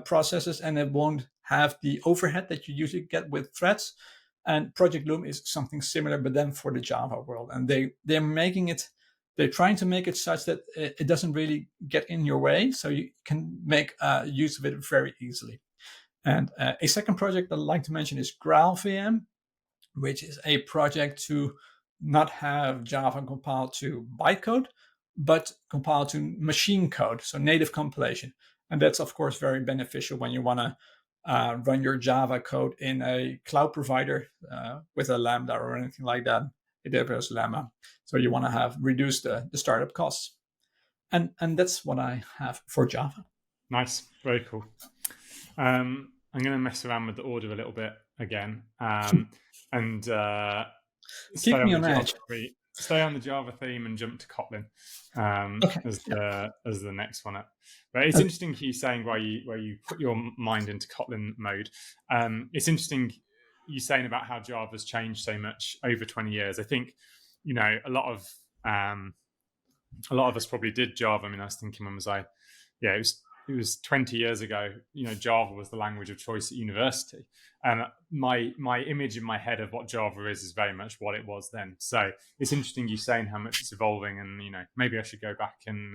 processes, and it won't have the overhead that you usually get with threads. And Project Loom is something similar, but then for the Java world. And they're trying to make it such that it doesn't really get in your way, so you can make use of it very easily. And a second project I'd like to mention is GraalVM, which is a project to not have Java compiled to bytecode, but compiled to machine code, so native compilation. And that's, of course, very beneficial when you want to run your Java code in a cloud provider with a Lambda or anything like that, AWS Lambda. So you want to have reduced the startup costs. And that's what I have for Java. Nice. Very cool. I'm going to mess around with the order a little bit again. And keep me on edge. Stay on the Java theme and jump to Kotlin as the next one up. But it's interesting you saying where you put your mind into Kotlin mode. It's interesting you saying about how Java's changed so much over 20 years. I think a lot of us probably did Java. I mean, I was thinking it was 20 years ago, Java was the language of choice at university. And my image in my head of what Java is very much what it was then. So it's interesting you saying how much it's evolving, and, maybe I should go back and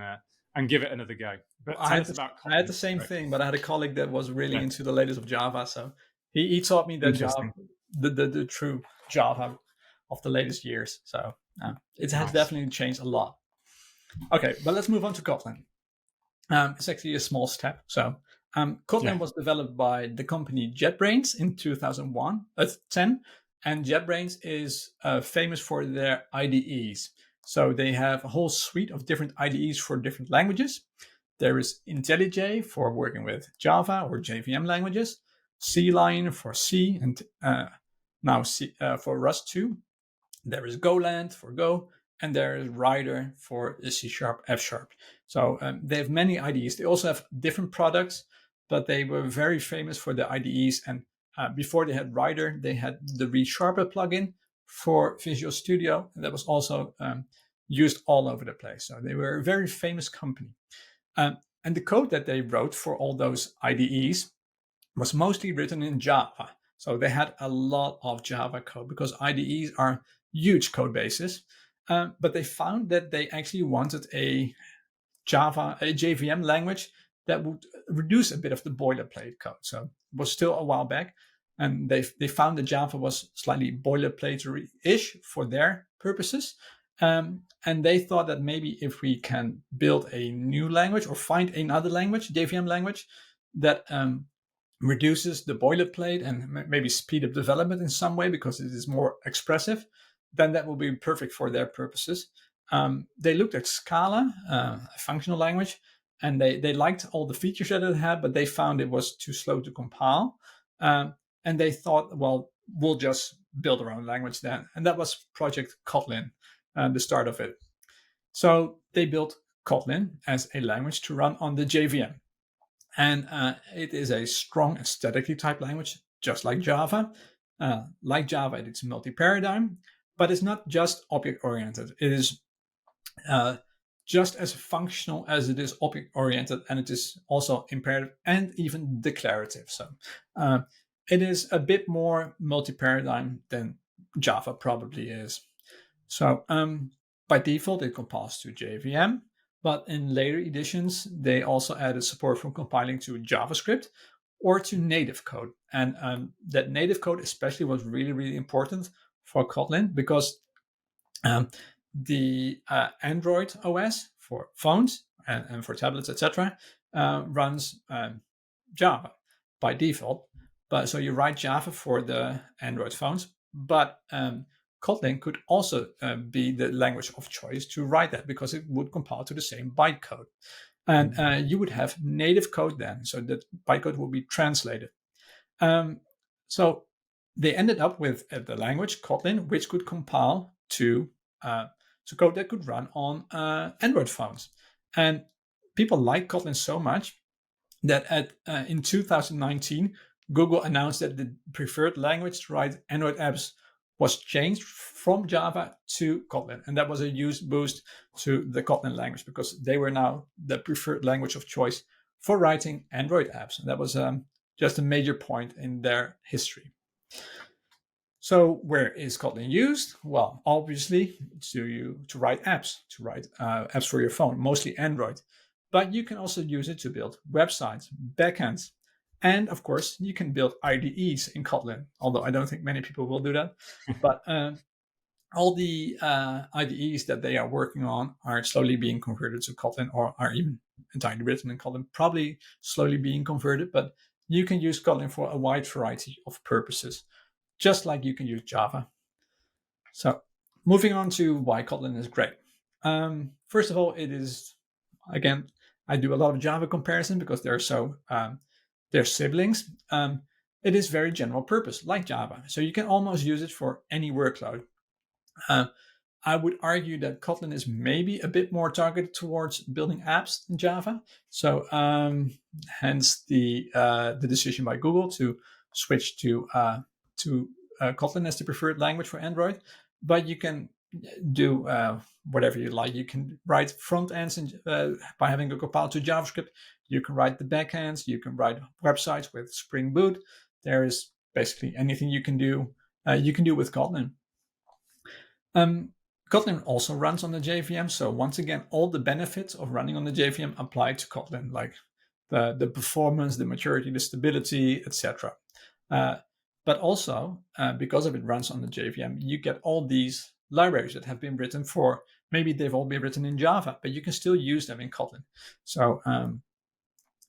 give it another go. But I had the same thing, but I had a colleague that was really into the latest of Java. So he taught me that Java, the true Java of the latest years. So it has definitely changed a lot. Okay, but let's move on to Kotlin. It's actually a small step. So Kotlin was developed by the company JetBrains in 2010, and JetBrains is famous for their IDEs. So they have a whole suite of different IDEs for different languages. There is IntelliJ for working with Java or JVM languages, CLion for C, and now C, for Rust 2. There is Goland for Go, and there is Rider for C#, F#. So they have many IDEs. They also have different products, but they were very famous for the IDEs. And before they had Rider, they had the ReSharper plugin for Visual Studio, and that was also used all over the place. So they were a very famous company. And the code that they wrote for all those IDEs was mostly written in Java. So they had a lot of Java code because IDEs are huge code bases. But they found that they actually wanted a JVM language that would reduce a bit of the boilerplate code. So it was still a while back, and they found that Java was slightly boilerplate-ish for their purposes. And they thought that maybe if we can build a new language or find another language, JVM language, that reduces the boilerplate and maybe speed up development in some way because it is more expressive, then that will be perfect for their purposes. They looked at Scala, a functional language, and they liked all the features that it had, but they found it was too slow to compile. And they thought, well, we'll just build our own language then. And that was Project Kotlin, the start of it. So they built Kotlin as a language to run on the JVM. And it is a strong aesthetically typed language, just like Java. Like Java, it's multi-paradigm. But it's not just object-oriented. It is just as functional as it is object-oriented, and it is also imperative and even declarative. So it is a bit more multi-paradigm than Java probably is. So by default, it compiles to JVM, but in later editions, they also added support for compiling to JavaScript or to native code. And that native code especially was really, really important for Kotlin because the Android OS for phones and for tablets, etc., runs Java by default. But so you write Java for the Android phones, but Kotlin could also be the language of choice to write that because it would compile to the same bytecode. And you would have native code then, so that bytecode will be translated. So they ended up with the language Kotlin, which could compile to code that could run on Android phones. And people like Kotlin so much that in 2019, Google announced that the preferred language to write Android apps was changed from Java to Kotlin. And that was a huge boost to the Kotlin language because they were now the preferred language of choice for writing Android apps. And that was just a major point in their history. So where is Kotlin used? Well, obviously to write apps, apps for your phone, mostly Android. But you can also use it to build websites, backends, and of course, you can build IDEs in Kotlin, although I don't think many people will do that. But all the IDEs that they are working on are slowly being converted to Kotlin or are even entirely written in Kotlin, probably slowly being converted, but you can use Kotlin for a wide variety of purposes, just like you can use Java. So moving on to why Kotlin is great. First of all, it is, again, I do a lot of Java comparison because they're siblings. It is very general purpose, like Java. So you can almost use it for any workload. I would argue that Kotlin is maybe a bit more targeted towards building apps than Java. So hence the decision by Google to switch to Kotlin as the preferred language for Android. But you can do whatever you like. You can write front ends by having a compile to JavaScript. You can write the backends. You can write websites with Spring Boot. There is basically anything you can do. You can do with Kotlin. Kotlin also runs on the JVM. So once again, all the benefits of running on the JVM apply to Kotlin, like the performance, the maturity, the stability, etc. But also, because of it runs on the JVM, you get all these libraries that have been written for, maybe they've all been written in Java, but you can still use them in Kotlin. So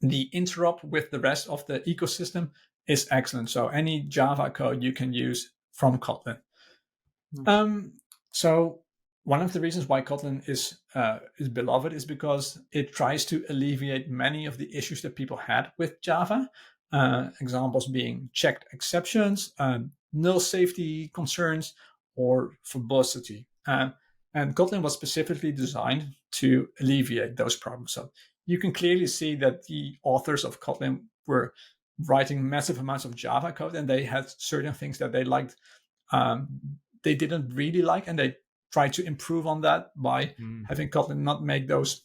the interop with the rest of the ecosystem is excellent. So any Java code you can use from Kotlin. So one of the reasons why Kotlin is beloved is because it tries to alleviate many of the issues that people had with Java. Examples being checked exceptions, null safety concerns, or verbosity. And Kotlin was specifically designed to alleviate those problems. So you can clearly see that the authors of Kotlin were writing massive amounts of Java code, and they had certain things that they liked, they didn't really like, and they tried to improve on that by having Kotlin not make those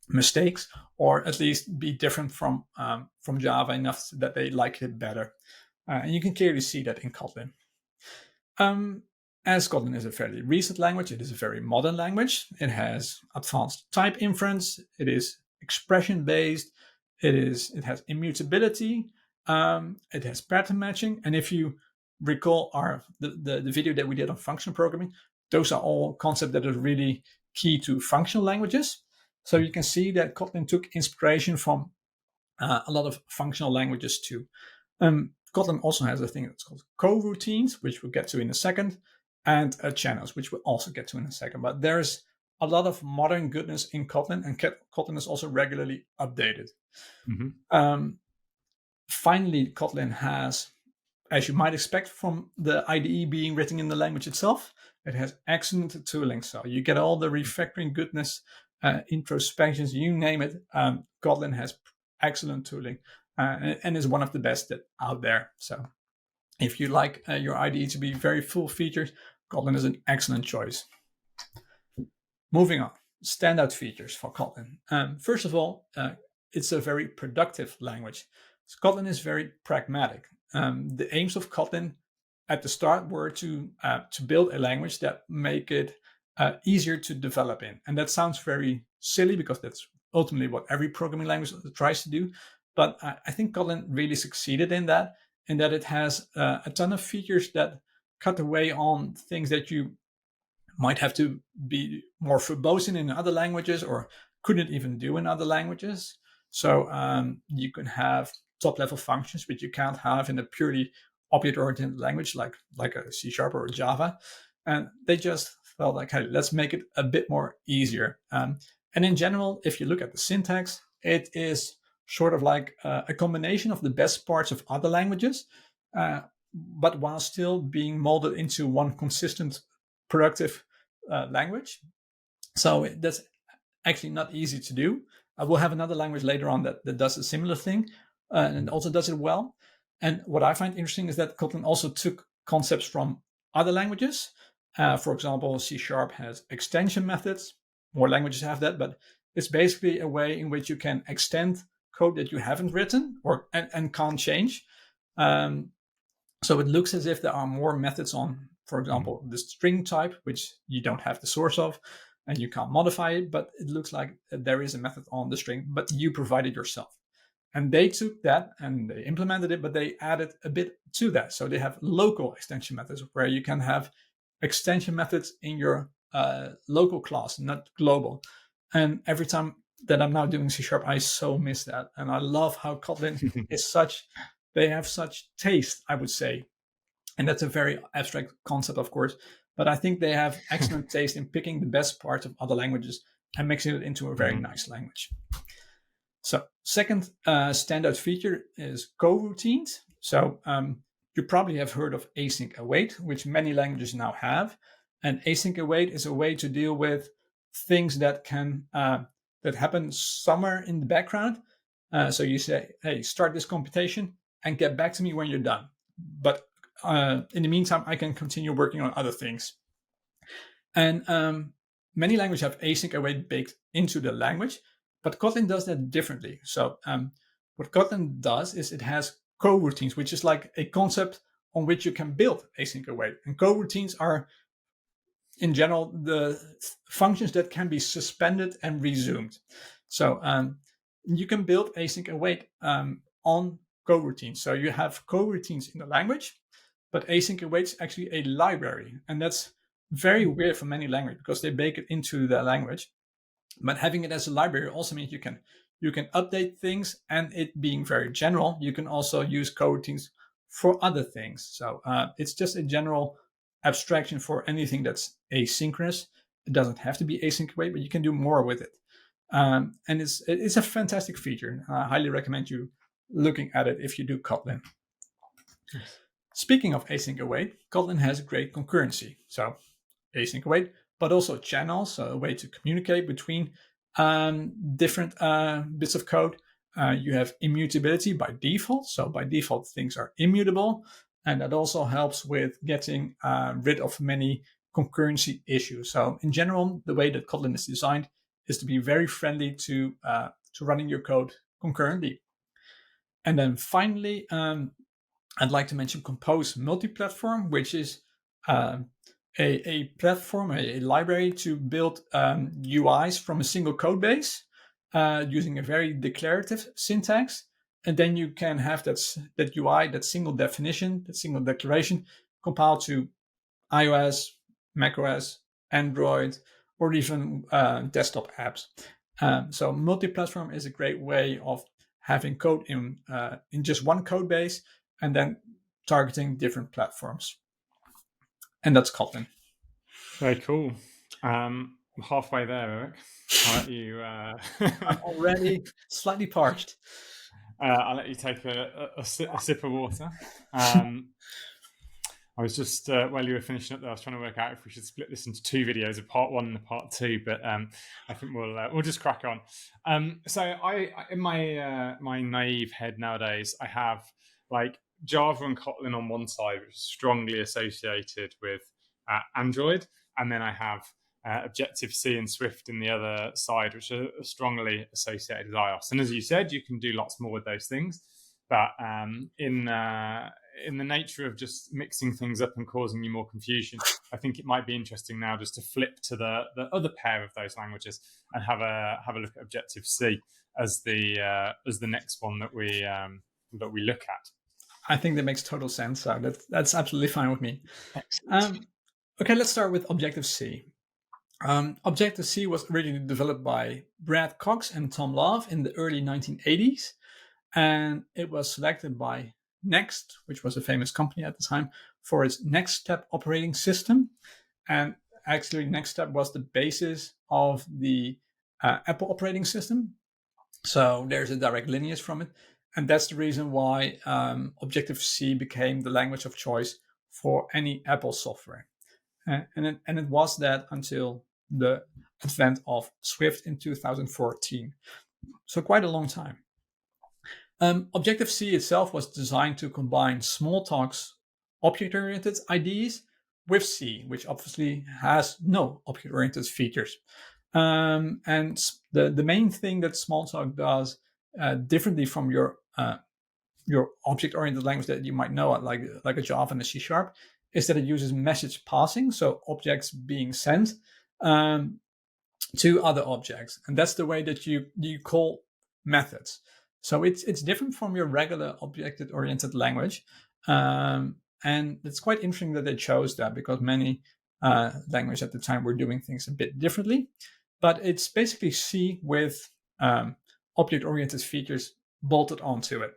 mistakes, or at least be different from Java enough that they like it better. And you can clearly see that in Kotlin. As Kotlin is a fairly recent language, it is a very modern language. It has advanced type inference. It is expression-based. It has immutability. It has pattern matching. And if you recall the video that we did on functional programming, those are all concepts that are really key to functional languages. So you can see that Kotlin took inspiration from a lot of functional languages too. Kotlin also has a thing that's called coroutines, which we'll get to in a second, and channels, which we'll also get to in a second. But there's a lot of modern goodness in Kotlin, and Kotlin is also regularly updated. Finally, Kotlin has, as you might expect from the IDE being written in the language itself, it has excellent tooling. So you get all the refactoring goodness, introspections, you name it. Kotlin has excellent tooling and is one of the best out there. So if you like your IDE to be very full featured, Kotlin is an excellent choice. Moving on, standout features for Kotlin. First of all, it's a very productive language. Kotlin is very pragmatic. The aims of Kotlin at the start were to build a language that make it easier to develop in. And that sounds very silly because that's ultimately what every programming language tries to do. But I think Kotlin really succeeded in that it has a ton of features that cut away on things that you might have to be more verbose in other languages or couldn't even do in other languages. So you can have top-level functions, which you can't have in a purely object-oriented language like a C# or a Java. And they just felt like, hey, let's make it a bit more easier. And in general, if you look at the syntax, it is sort of like a combination of the best parts of other languages, but while still being molded into one consistent, productive language. So that's actually not easy to do. We'll have another language later on that does a similar thing and also does it well. And what I find interesting is that Kotlin also took concepts from other languages. For example, C# has extension methods. More languages have that, but it's basically a way in which you can extend code that you haven't written and can't change. So it looks as if there are more methods on, for example, the string type, which you don't have the source of and you can't modify it, but it looks like there is a method on the string, but you provide it yourself. And they took that and they implemented it, but they added a bit to that. So they have local extension methods where you can have extension methods in your local class, not global. And every time that I'm now doing C#, I so miss that. And I love how Kotlin is they have such taste, I would say. And that's a very abstract concept, of course. But I think they have excellent taste in picking the best parts of other languages and mixing it into a very nice language. So second standout feature is coroutines. So you probably have heard of async await, which many languages now have. And async await is a way to deal with things that can that happen somewhere in the background. So you say, hey, start this computation and get back to me when you're done. But in the meantime, I can continue working on other things. And many languages have async await baked into the language, but Kotlin does that differently. So what Kotlin does is it has coroutines, which is like a concept on which you can build async await. And coroutines are, in general, the functions that can be suspended and resumed. So you can build async await on coroutines. So you have coroutines in the language, but async await is actually a library. And that's very weird for many languages because they bake it into the language. But having it as a library also means you can update things, and it being very general, you can also use coroutines for other things. So it's just a general abstraction for anything that's asynchronous. It doesn't have to be async await, but you can do more with it. And it's a fantastic feature. I highly recommend you looking at it if you do Kotlin. Yes. Speaking of async await, Kotlin has great concurrency. So async await, but also channels, so a way to communicate between different bits of code. You have immutability by default. So by default, things are immutable. And that also helps with getting rid of many concurrency issues. So in general, the way that Kotlin is designed is to be very friendly to running your code concurrently. And then finally, I'd like to mention Compose Multiplatform, which is a platform, a library to build UIs from a single code base using a very declarative syntax. And then you can have that UI, that single definition, that single declaration compiled to iOS, macOS, Android, or even desktop apps. So multi-platform is a great way of having code in just one code base and then targeting different platforms. And that's Kotlin. Very cool. I'm halfway there, Erik. I'll let you... I'm already slightly parched. I'll let you take a sip of water. I was just, while you were finishing up there, I was trying to work out if we should split this into two videos, a part one and a part two, but I think we'll just crack on. So I in my my naive head nowadays, I have like Java and Kotlin on one side, which is strongly associated with Android, and then I have Objective-C and Swift in the other side, which are strongly associated with iOS. And as you said, you can do lots more with those things. But in in the nature of just mixing things up and causing you more confusion, I think it might be interesting now just to flip to the other pair of those languages and have a look at Objective-C as the next one that we look at. I think that makes total sense. So that's absolutely fine with me. Excellent. Okay, let's start with Objective-C. Objective-C was originally developed by Brad Cox and Tom Love in the early 1980s, and it was selected by Next, which was a famous company at the time, for its Next Step operating system. And actually, Next Step was the basis of the Apple operating system. So there's a direct lineage from it. And that's the reason why Objective-C became the language of choice for any Apple software. And it was that until the advent of Swift in 2014. So quite a long time. Objective-C itself was designed to combine Smalltalk's object-oriented IDEs with C, which obviously has no object-oriented features. And the main thing that Smalltalk does differently from your object-oriented language that you might know, like a Java and a C# is that it uses message passing, so objects being sent to other objects. And that's the way that you call methods. So it's different from your regular object-oriented language. And it's quite interesting that they chose that because many languages at the time were doing things a bit differently. But it's basically C with object-oriented features bolted onto it.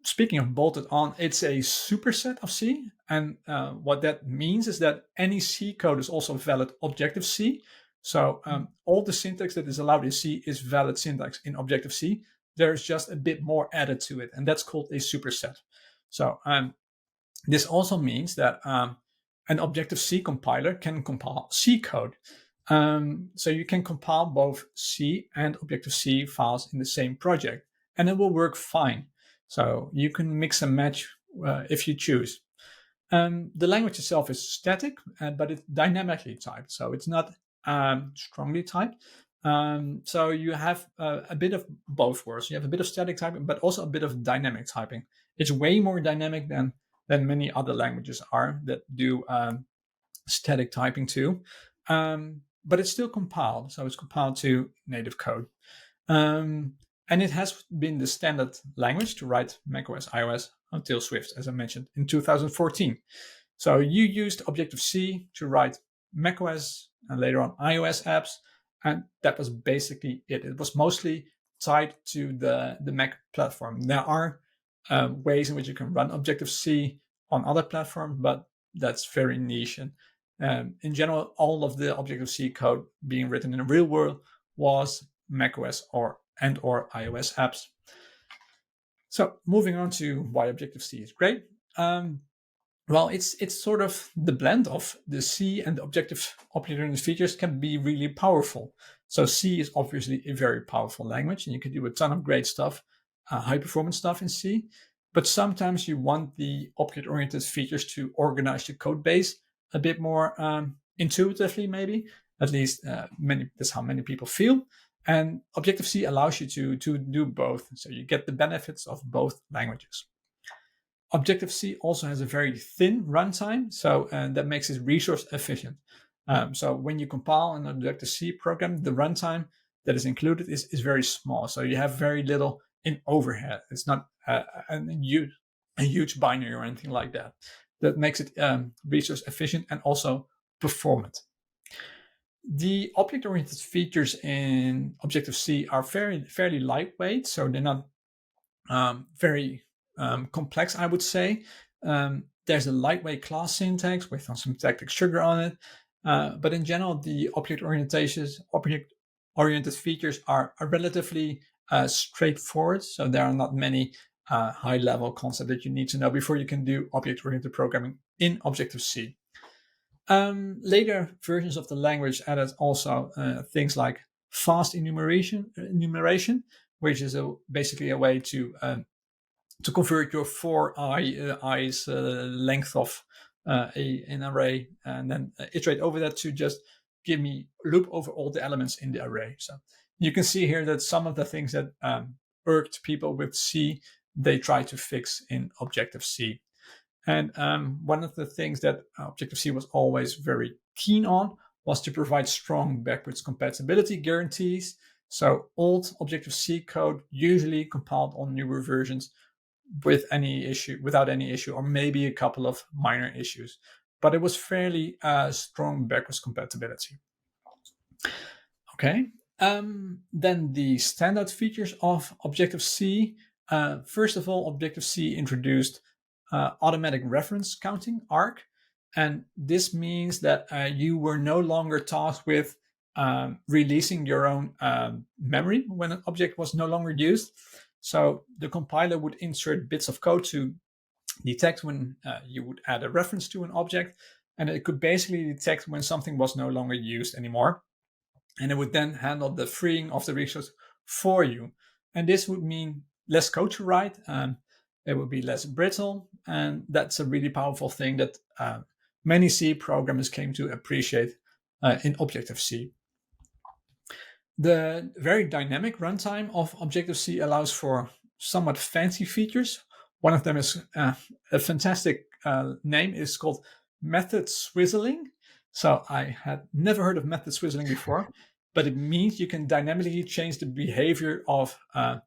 Speaking of bolted on, it's a superset of C. And what that means is that any C code is also valid Objective-C. So all the syntax that is allowed in C is valid syntax in Objective-C. There's just a bit more added to it, and that's called a superset. So this also means that an Objective-C compiler can compile C code. So you can compile both C and Objective-C files in the same project, and it will work fine. So you can mix and match if you choose. The language itself is static, but it's dynamically typed. So it's not strongly typed. So you have a bit of both worlds. You have a bit of static typing, but also a bit of dynamic typing. It's way more dynamic than many other languages are that do static typing too. But it's still compiled. So it's compiled to native code. And it has been the standard language to write macOS, iOS until Swift, as I mentioned, in 2014. So you used Objective-C to write macOS and later on iOS apps, and that was basically it. It was mostly tied to the Mac platform. There are ways in which you can run Objective-C on other platforms, but that's very niche. And in general, all of the Objective-C code being written in the real world was macOS or iOS apps. So moving on to why Objective-C is great. Well, it's sort of the blend of the C and the object-oriented features can be really powerful. So C is obviously a very powerful language, and you can do a ton of great stuff, high-performance stuff in C. But sometimes you want the object-oriented features to organize your code base a bit more intuitively, maybe. At least that's how many people feel. And Objective-C allows you to do both. So you get the benefits of both languages. Objective-C also has a very thin runtime, so that makes it resource efficient. So when you compile an Objective-C program, the runtime that is included is very small. So you have very little in overhead. It's not a huge binary or anything like that. That makes it resource efficient and also performant. The object-oriented features in Objective-C are fairly lightweight, so they're not very complex, I would say. There's a lightweight class syntax with some syntactic sugar on it, but in general, the object-oriented features are relatively straightforward, so there are not many high-level concepts that you need to know before you can do object-oriented programming in Objective-C. Later versions of the language added also things like fast enumeration, which is basically a way to convert your 4 i's length of an array and then iterate over that to just give me loop over all the elements in the array. So you can see here that some of the things that irked people with C they tried to fix in Objective-C. And one of the things that Objective-C was always very keen on was to provide strong backwards compatibility guarantees. So old Objective-C code usually compiled on newer versions without any issue, or maybe a couple of minor issues. But it was fairly strong backwards compatibility. Okay. Then the standout features of Objective-C. First of all, Objective-C introduced automatic reference counting, ARC. And this means that you were no longer tasked with releasing your own memory when an object was no longer used. So the compiler would insert bits of code to detect when you would add a reference to an object, and it could basically detect when something was no longer used anymore. And it would then handle the freeing of the resource for you. And this would mean less code to write. It would be less brittle. And that's a really powerful thing that many C programmers came to appreciate in Objective-C. The very dynamic runtime of Objective-C allows for somewhat fancy features. One of them is a fantastic name. It's called method swizzling. So I had never heard of method swizzling before, but it means you can dynamically change the behavior of a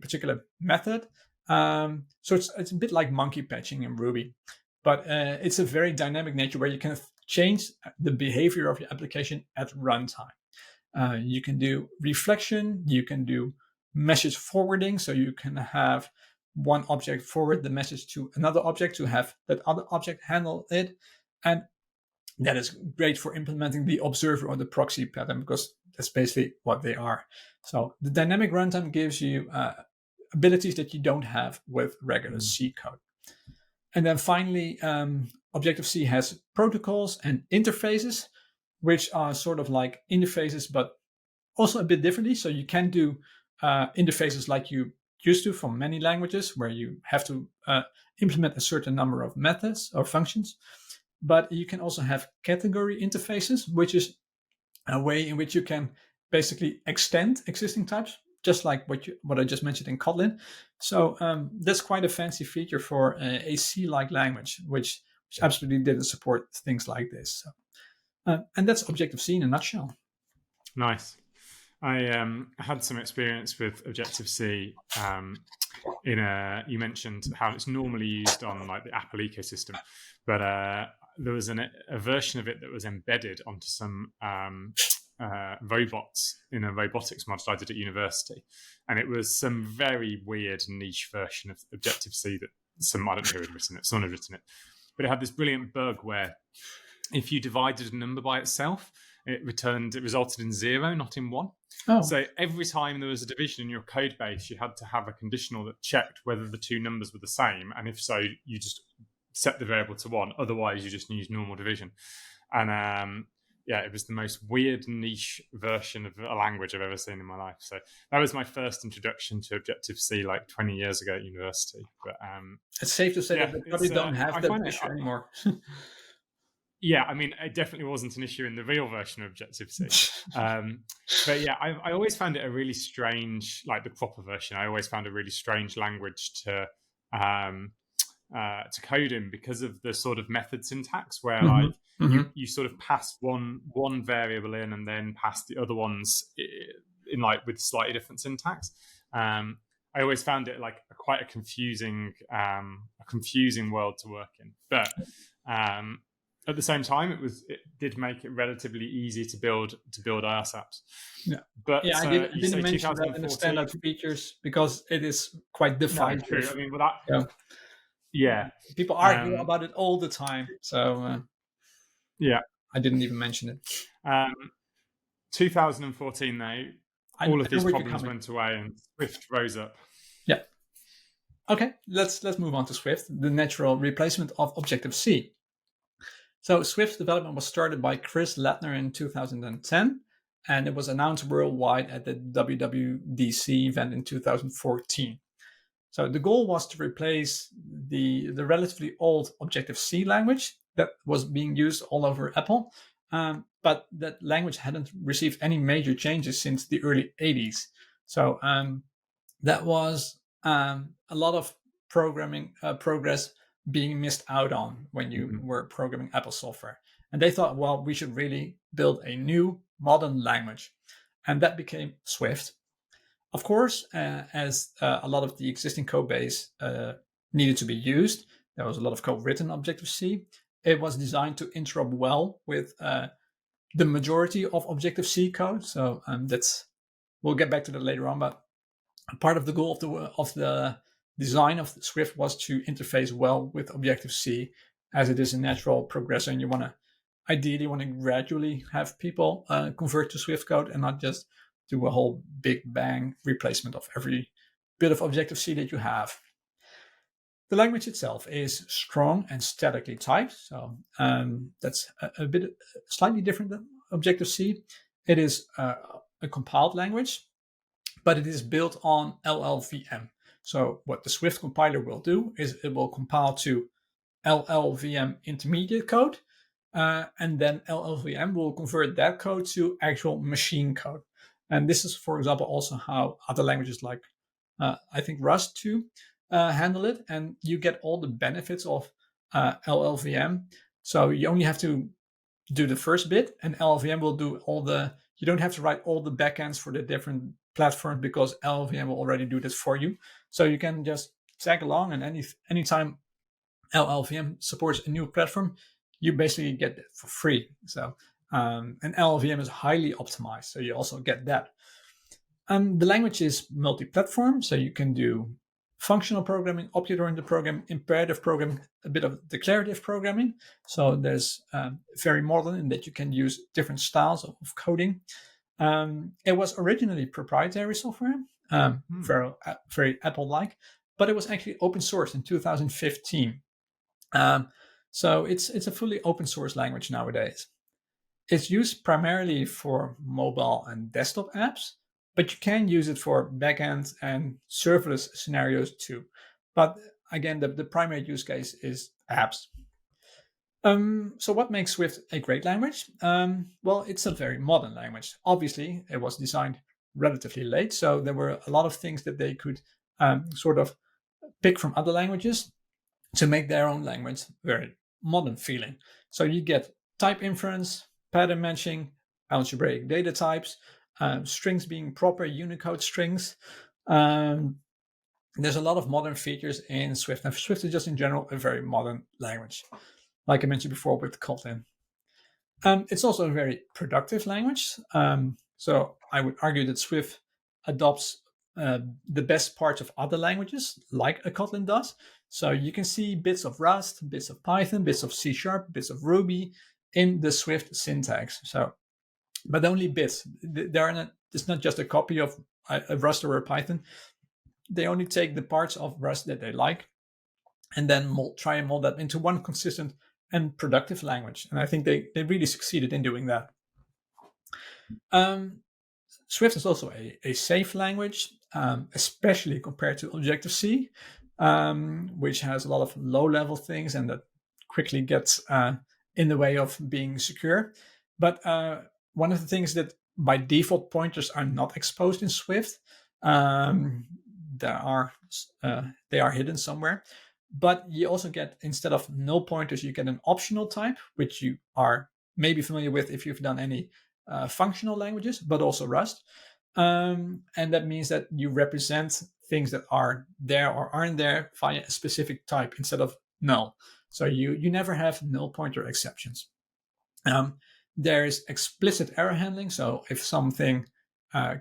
particular method. So it's a bit like monkey patching in Ruby, but it's a very dynamic nature where you can change the behavior of your application at runtime. You can do reflection, you can do message forwarding, so you can have one object forward the message to another object to have that other object handle it. And that is great for implementing the observer or the proxy pattern, because that's basically what they are. So the dynamic runtime gives you abilities that you don't have with regular C code. And then finally, Objective-C has protocols and interfaces, which are sort of like interfaces, but also a bit differently. So you can do interfaces like you used to from many languages, where you have to implement a certain number of methods or functions. But you can also have category interfaces, which is a way in which you can basically extend existing types, just like what I just mentioned in Kotlin. So that's quite a fancy feature for a C-like language, which absolutely didn't support things like this. So, and that's Objective-C in a nutshell. Nice. I had some experience with Objective-C. You mentioned how it's normally used on like the Apple ecosystem, but there was a version of it that was embedded onto some robots in a robotics module I did at university, and it was some very weird niche version of Objective-C that I don't know who had written it. Someone had written it, but it had this brilliant bug where if you divided a number by itself, it resulted in 0, not in 1. Oh. So every time there was a division in your code base, you had to have a conditional that checked whether the two numbers were the same, and if so, you just set the variable to 1. Otherwise, you just use normal division. And it was the most weird niche version of a language I've ever seen in my life. So that was my first introduction to Objective-C like 20 years ago at university. But it's safe to say that they probably don't have that issue anymore. Yeah, I mean, it definitely wasn't an issue in the real version of Objective-C. But yeah, I always found it a really strange, like the proper version, I always found a really strange language to code in, because of the sort of method syntax where you sort of pass one variable in and then pass the other ones in like with slightly different syntax. I always found it like quite a confusing world to work in. But at the same time, it did make it relatively easy to build iOS apps. Yeah, but I didn't mention that in the standard features because it is quite defined. No, true. I mean, well, that yeah, people argue about it all the time. So yeah, I didn't even mention it. 2014, though, all of these problems went away and Swift rose up. Yeah. Okay, let's move on to Swift, the natural replacement of Objective-C. So Swift development was started by Chris Latner in 2010, and it was announced worldwide at the WWDC event in 2014. So the goal was to replace the relatively old Objective-C language that was being used all over Apple, but that language hadn't received any major changes since the early 80s. So that was a lot of programming progress being missed out on when you were programming Apple software. And they thought, well, we should really build a new modern language. And that became Swift. Of course, as a lot of the existing code base needed to be used, there was a lot of code written in Objective-C. It was designed to interop well with the majority of Objective-C code. So we'll get back to that later on. But part of the goal of the design of Swift was to interface well with Objective-C, as it is a natural progressor, and you ideally want to gradually have people convert to Swift code and not just do a whole big bang replacement of every bit of Objective-C that you have. The language itself is strong and statically typed, so that's a bit slightly different than Objective-C. It is a compiled language, but it is built on LLVM. So what the Swift compiler will do is it will compile to LLVM intermediate code, and then LLVM will convert that code to actual machine code. And this is, for example, also how other languages like, I think Rust too, handle it. And you get all the benefits of LLVM. So you only have to do the first bit, and LLVM will do you don't have to write all the backends for the different platforms because LLVM will already do this for you. So you can just tag along, and anytime LLVM supports a new platform, you basically get it for free. So and LLVM is highly optimized, so you also get that. The language is multi-platform, so you can do functional programming, object-oriented programming, imperative programming, a bit of declarative programming. So there's very modern in that you can use different styles of coding. It was originally proprietary software, very Apple-like, but it was actually open source in 2015. So it's a fully open source language nowadays. It's used primarily for mobile and desktop apps, but you can use it for backend and serverless scenarios too. But again, the primary use case is apps. So what makes Swift a great language? Well, it's a very modern language. Obviously, it was designed relatively late, so there were a lot of things that they could sort of pick from other languages to make their own language very modern feeling. So you get type inference, pattern matching, algebraic data types, strings being proper Unicode strings. There's a lot of modern features in Swift. And Swift is just in general a very modern language, like I mentioned before with Kotlin. It's also a very productive language. So I would argue that Swift adopts the best parts of other languages, like a Kotlin does. So you can see bits of Rust, bits of Python, bits of C#, bits of Ruby in the Swift syntax. So, but only bits. It's not just a copy of a Rust or a Python. They only take the parts of Rust that they like and then try and mold that into one consistent and productive language. And I think they really succeeded in doing that. Swift is also a safe language, especially compared to Objective-C, which has a lot of low-level things and that quickly gets in the way of being secure. But one of the things that by default pointers are not exposed in Swift, they are hidden somewhere. But you also get, instead of null pointers, you get an optional type, which you are maybe familiar with if you've done any functional languages, but also Rust. And that means that you represent things that are there or aren't there via a specific type instead of null. So you never have null pointer exceptions. There's explicit error handling. So if something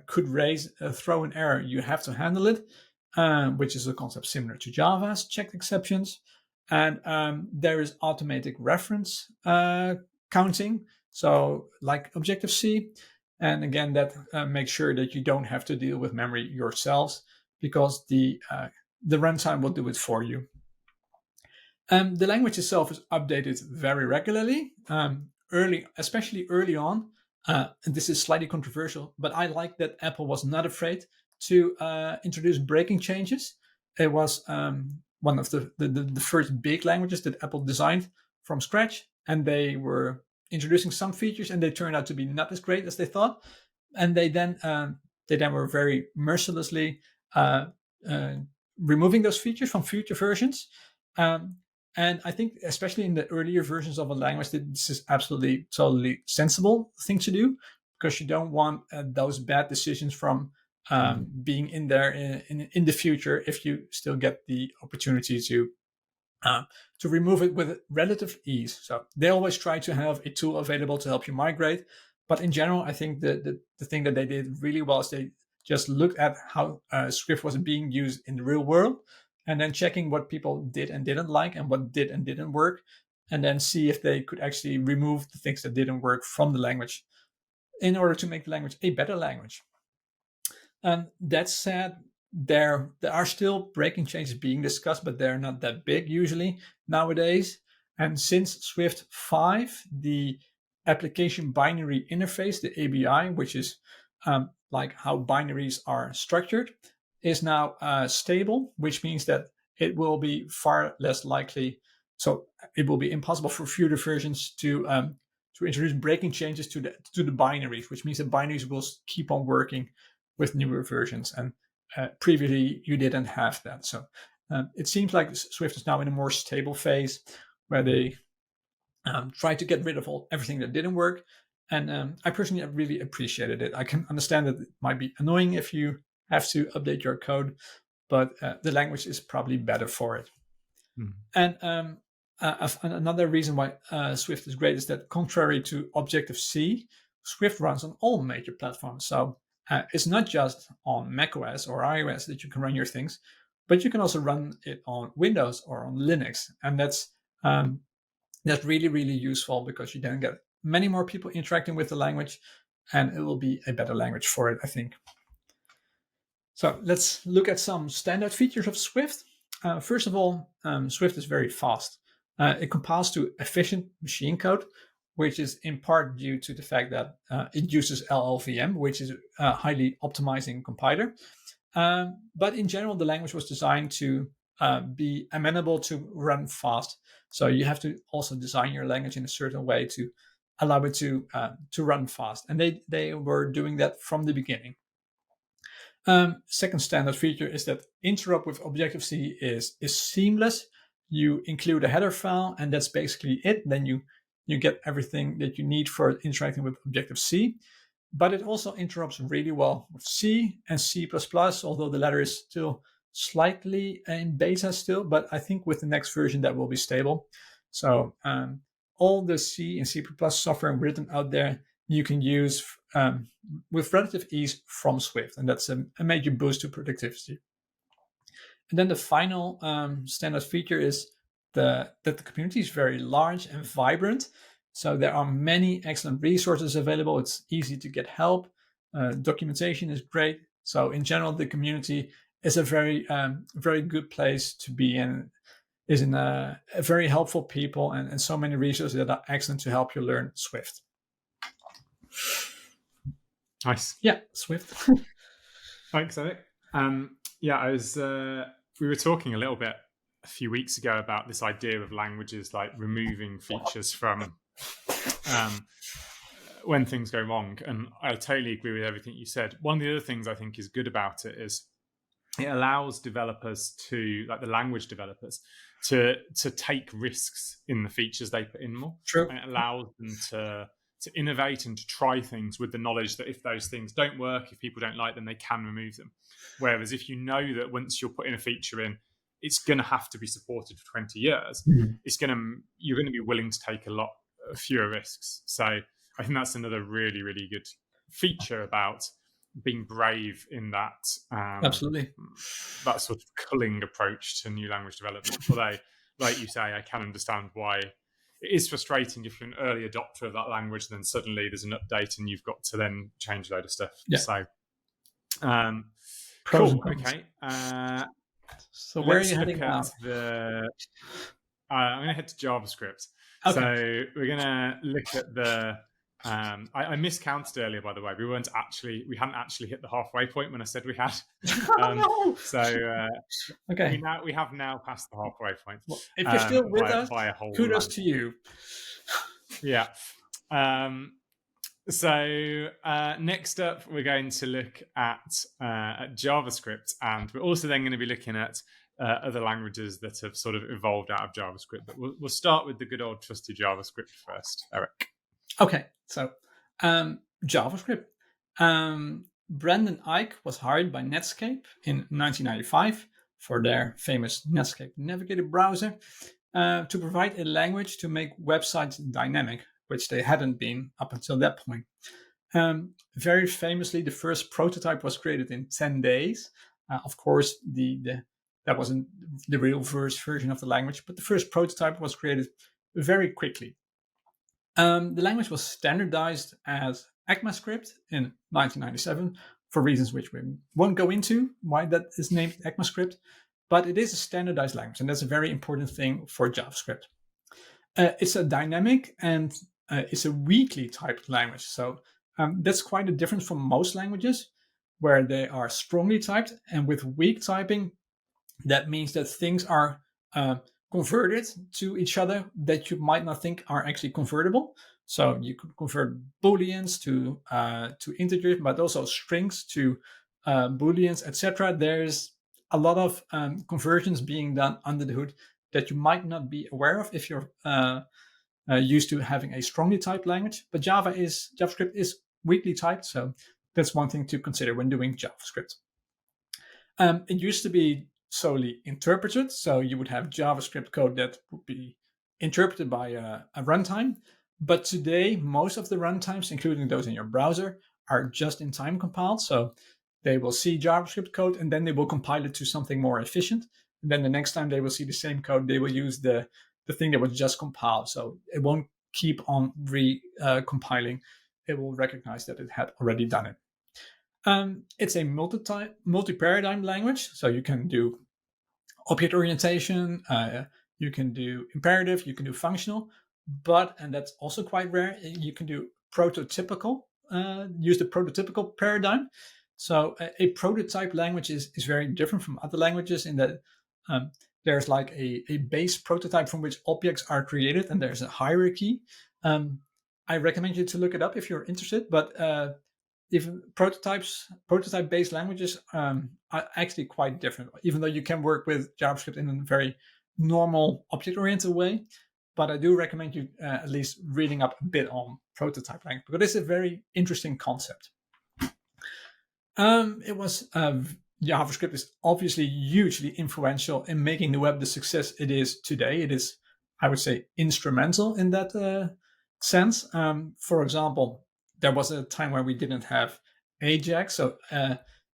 could throw an error, you have to handle it, which is a concept similar to Java's checked exceptions. And there is automatic reference counting. So like Objective-C. And again, that makes sure that you don't have to deal with memory yourselves because the runtime will do it for you. The language itself is updated very regularly, especially early on. And this is slightly controversial, but I like that Apple was not afraid to introduce breaking changes. It was one of the first big languages that Apple designed from scratch, and they were introducing some features, and they turned out to be not as great as they thought. And they then were very mercilessly removing those features from future versions. And I think, especially in the earlier versions of a language, this is absolutely, totally sensible thing to do, because you don't want those bad decisions from being in there in the future if you still get the opportunity to remove it with relative ease. So they always try to have a tool available to help you migrate. But in general, I think the thing that they did really well is they just looked at how Swift was being used in the real world, and then checking what people did and didn't like and what did and didn't work, and then see if they could actually remove the things that didn't work from the language in order to make the language a better language. And that said, there are still breaking changes being discussed, but they're not that big usually nowadays. And since Swift 5, the application binary interface, the ABI, which is like how binaries are structured, is now stable, which means that it will be far less likely. So it will be impossible for future versions to introduce breaking changes to the binaries, which means that binaries will keep on working with newer versions. And previously you didn't have that. So it seems like Swift is now in a more stable phase where they try to get rid of everything that didn't work. And I personally really appreciated it. I can understand that it might be annoying if you have to update your code, but the language is probably better for it. And another reason why Swift is great is that, contrary to Objective-C, Swift runs on all major platforms. So it's not just on macOS or iOS that you can run your things, but you can also run it on Windows or on Linux. And that's really, really useful, because you then get many more people interacting with the language, and it will be a better language for it, I think. So let's look at some standard features of Swift. First of all, Swift is very fast. It compiles to efficient machine code, which is in part due to the fact that it uses LLVM, which is a highly optimizing compiler. But in general, the language was designed to be amenable to run fast. So you have to also design your language in a certain way to allow it to run fast. And they were doing that from the beginning. Second standard feature is that interop with Objective-C is seamless. You include a header file, and that's basically it. Then you get everything that you need for interacting with Objective-C. But it also interrupts really well with C and C++, although the latter is still slightly in beta still, but I think with the next version that will be stable. So all the C and C++ software written out there you can use with relative ease from Swift, and that's a major boost to productivity. And then the final standard feature is that the community is very large and vibrant. So there are many excellent resources available. It's easy to get help. Documentation is great. So in general, the community is a very, very good place to be in. Is in a very helpful people and so many resources that are excellent to help you learn Swift. Nice. Yeah, Swift. Thanks, Erik. We were talking a little bit a few weeks ago about this idea of languages like removing features from when things go wrong. And I totally agree with everything you said. One of the other things I think is good about it is it allows developers to, like the language developers, to take risks in the features they put in more. True. And it allows them to innovate and to try things with the knowledge that if those things don't work, if people don't like them, they can remove them. Whereas if you know that once you're putting a feature in, it's going to have to be supported for 20 years, you're going to be willing to take a lot fewer risks. So I think that's another really, really good feature about being brave in that absolutely that sort of culling approach to new language development. Although, like you say, I can understand why it is frustrating if you're an early adopter of that language, then suddenly there's an update and you've got to then change a load of stuff. Yeah. So cool. Okay. So where are you heading now? I'm going to head to JavaScript. Okay. So we're going to look at the I miscounted earlier, by the way. We hadn't actually hit the halfway point when I said we had. Okay. We have now passed the halfway point. Well, if you're still with us, kudos to you. Yeah. So next up, we're going to look at JavaScript, and we're also then going to be looking at other languages that have sort of evolved out of JavaScript. But we'll start with the good old trusty JavaScript first, Erik. Okay, so JavaScript. Brendan Eich was hired by Netscape in 1995 for their famous Netscape Navigator browser to provide a language to make websites dynamic, which they hadn't been up until that point. Very famously, the first prototype was created in 10 days. Of course, that wasn't the real first version of the language, but the first prototype was created very quickly. The language was standardized as ECMAScript in 1997 for reasons which we won't go into why that is named ECMAScript, but it is a standardized language, and that's a very important thing for JavaScript. It's a dynamic and it's a weakly typed language, so that's quite a difference from most languages where they are strongly typed, and with weak typing, that means that things are converted to each other that you might not think are actually convertible. So you could convert booleans to integers, but also strings to booleans, etc. There's a lot of conversions being done under the hood that you might not be aware of if you're used to having a strongly typed language. But JavaScript is weakly typed, so that's one thing to consider when doing JavaScript. It used to be solely interpreted, so you would have JavaScript code that would be interpreted by a runtime. But today, most of the runtimes, including those in your browser, are just-in-time compiled. So they will see JavaScript code and then they will compile it to something more efficient. And then the next time they will see the same code, they will use the thing that was just compiled. So it won't keep on compiling. It will recognize that it had already done it. It's a multi-paradigm language, so you can do object orientation, you can do imperative, you can do functional, but, and that's also quite rare, you can do prototypical, use the prototypical paradigm. So a prototype language is very different from other languages in that there's like a base prototype from which objects are created, and there's a hierarchy. I recommend you to look it up if you're interested, but even prototype-based languages are actually quite different, even though you can work with JavaScript in a very normal object-oriented way. But I do recommend you at least reading up a bit on prototype language, because it's a very interesting concept. JavaScript is obviously hugely influential in making the web the success it is today. It is, I would say, instrumental in that sense. For example, there was a time where we didn't have Ajax, so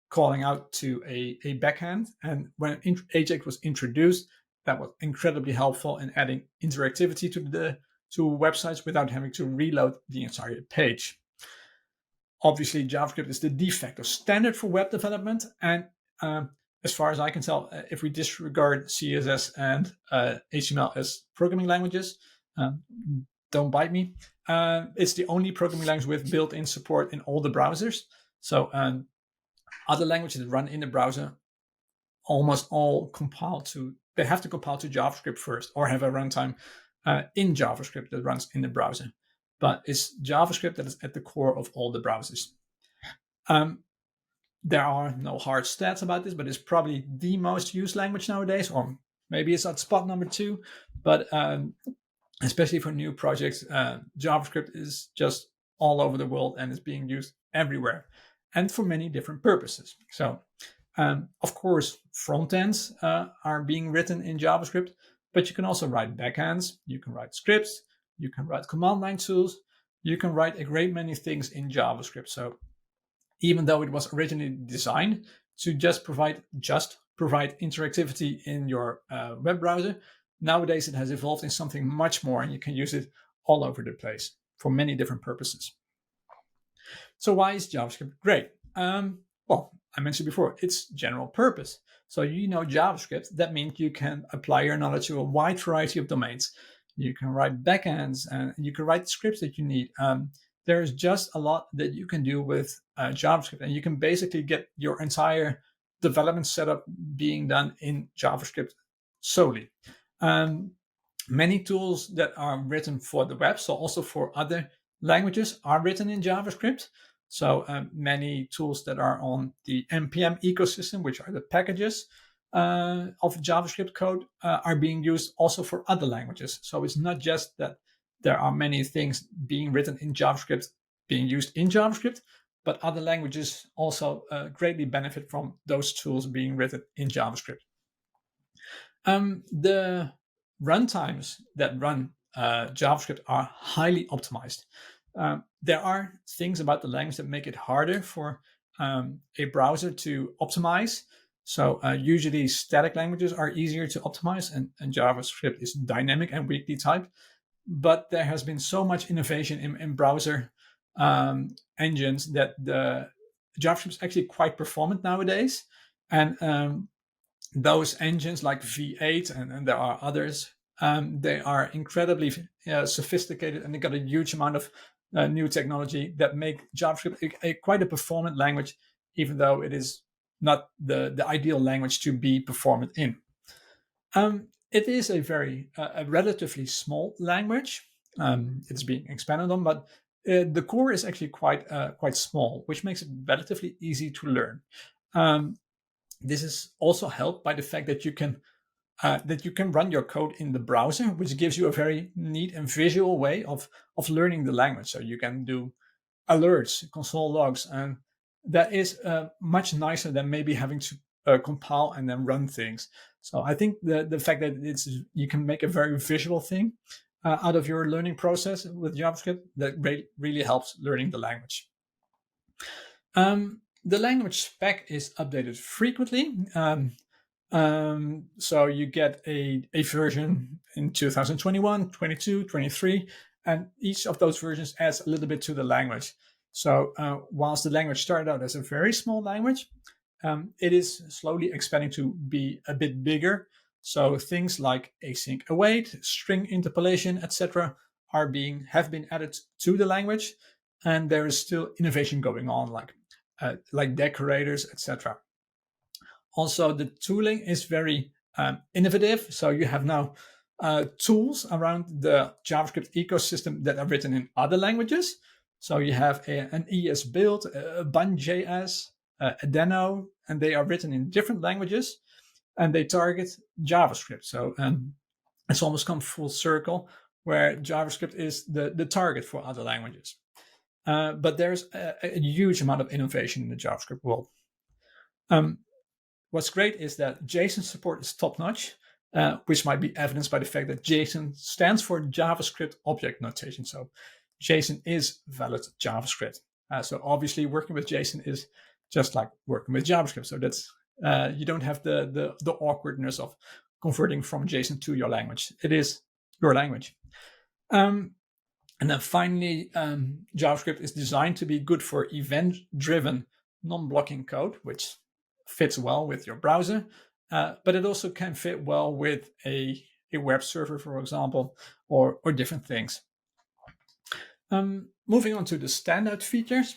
calling out to a backhand. And when Ajax was introduced, that was incredibly helpful in adding interactivity to websites without having to reload the entire page. Obviously, JavaScript is the de facto standard for web development. And as far as I can tell, if we disregard CSS and HTML as programming languages, don't bite me. It's the only programming language with built-in support in all the browsers. So other languages that run in the browser almost all they have to compile to JavaScript first or have a runtime in JavaScript that runs in the browser. But it's JavaScript that is at the core of all the browsers. There are no hard stats about this, but it's probably the most used language nowadays, or maybe it's at spot number 2. But especially for new projects, JavaScript is just all over the world and is being used everywhere and for many different purposes. So, of course, front ends are being written in JavaScript, but you can also write backends, you can write scripts, you can write command line tools, you can write a great many things in JavaScript. So even though it was originally designed to just provide interactivity in your web browser, nowadays it has evolved in something much more, and you can use it all over the place for many different purposes. So why is JavaScript great? Well, I mentioned before, it's general purpose. So you know JavaScript, that means you can apply your knowledge to a wide variety of domains. You can write backends and you can write the scripts that you need. There's just a lot that you can do with JavaScript, and you can basically get your entire development setup being done in JavaScript solely. Many tools that are written for the web, so also for other languages are written in JavaScript. So many tools that are on the NPM ecosystem, which are the packages of JavaScript code, are being used also for other languages. So it's not just that there are many things being written in JavaScript being used in JavaScript, but other languages also greatly benefit from those tools being written in JavaScript. The runtimes that run JavaScript are highly optimized. There are things about the language that make it harder for a browser to optimize. So usually static languages are easier to optimize, and JavaScript is dynamic and weakly typed. But there has been so much innovation in browser engines that the JavaScript is actually quite performant nowadays. And those engines like V8 and there are others, they are incredibly sophisticated, and they got a huge amount of new technology that make JavaScript quite a performant language, even though it is not the ideal language to be performant in. It is a relatively small language. It's being expanded on, but the core is actually quite small, which makes it relatively easy to learn. This is also helped by the fact that you can run your code in the browser, which gives you a very neat and visual way of learning the language. So you can do alerts, console logs, and that is much nicer than maybe having to compile and then run things. So I think the fact that you can make a very visual thing out of your learning process with JavaScript, that really helps learning the language. The language spec is updated frequently. So you get a version in 2021, 22, 23, and each of those versions adds a little bit to the language. So whilst the language started out as a very small language, it is slowly expanding to be a bit bigger. So things like async await, string interpolation, etc. have been added to the language, and there is still innovation going on, like decorators, etc. Also, the tooling is very innovative. So you have now tools around the JavaScript ecosystem that are written in other languages. So you have an ES build, a Bun.js, a Deno, and they are written in different languages, and they target JavaScript. So it's almost come full circle, where JavaScript is the target for other languages. But there's a huge amount of innovation in the JavaScript world. What's great is that JSON support is top-notch, which might be evidenced by the fact that JSON stands for JavaScript Object Notation. So JSON is valid JavaScript. So obviously working with JSON is just like working with JavaScript. So that's you don't have the awkwardness of converting from JSON to your language. It is your language. And then finally, JavaScript is designed to be good for event-driven non-blocking code, which fits well with your browser, but it also can fit well with a web server, for example, or different things. Moving on to the standout features.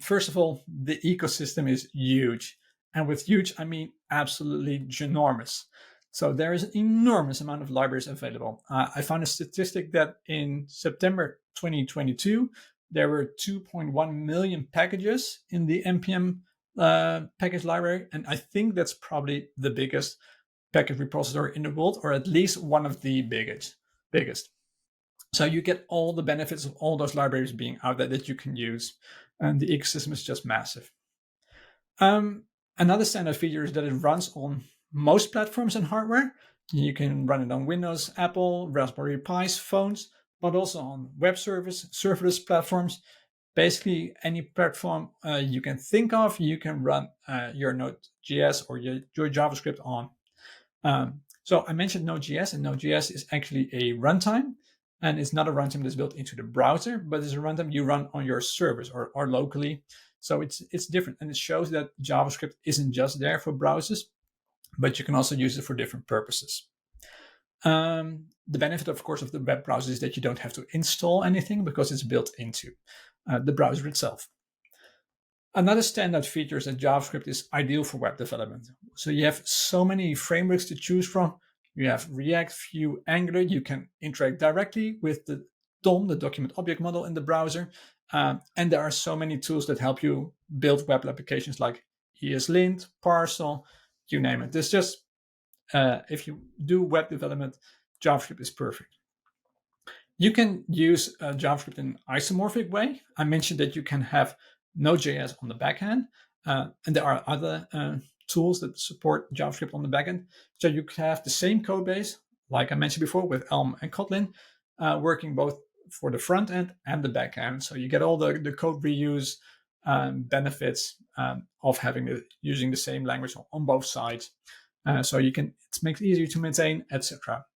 First of all, the ecosystem is huge. And with huge, I mean absolutely ginormous. So there is an enormous amount of libraries available. I found a statistic that in September 2022, there were 2.1 million packages in the NPM package library. And I think that's probably the biggest package repository in the world, or at least one of the biggest. So you get all the benefits of all those libraries being out there that you can use. And the ecosystem is just massive. Another standout feature is that it runs on most platforms and hardware. You can run it on Windows, Apple, Raspberry Pis, phones, but also on web serverless platforms. Basically, any platform you can think of, you can run your Node.js or your JavaScript on. So I mentioned Node.js, and Node.js is actually a runtime, and it's not a runtime that's built into the browser, but it's a runtime you run on your servers or locally. So it's different, and it shows that JavaScript isn't just there for browsers, but you can also use it for different purposes. The benefit, of course, of the web browser is that you don't have to install anything because it's built into the browser itself. Another standout feature is that JavaScript is ideal for web development. So you have so many frameworks to choose from. You have React, Vue, Angular. You can interact directly with the DOM, the document object model in the browser. And there are so many tools that help you build web applications like ESLint, Parcel, you name it. There's just, if you do web development, JavaScript is perfect. You can use JavaScript in an isomorphic way. I mentioned that you can have Node.js on the backend, and there are other tools that support JavaScript on the backend. So you can have the same code base, like I mentioned before, with Elm and Kotlin, working both for the front end and the back end. So you get all the code reuse benefits of using the same language on both sides. So it makes it easier to maintain, etc.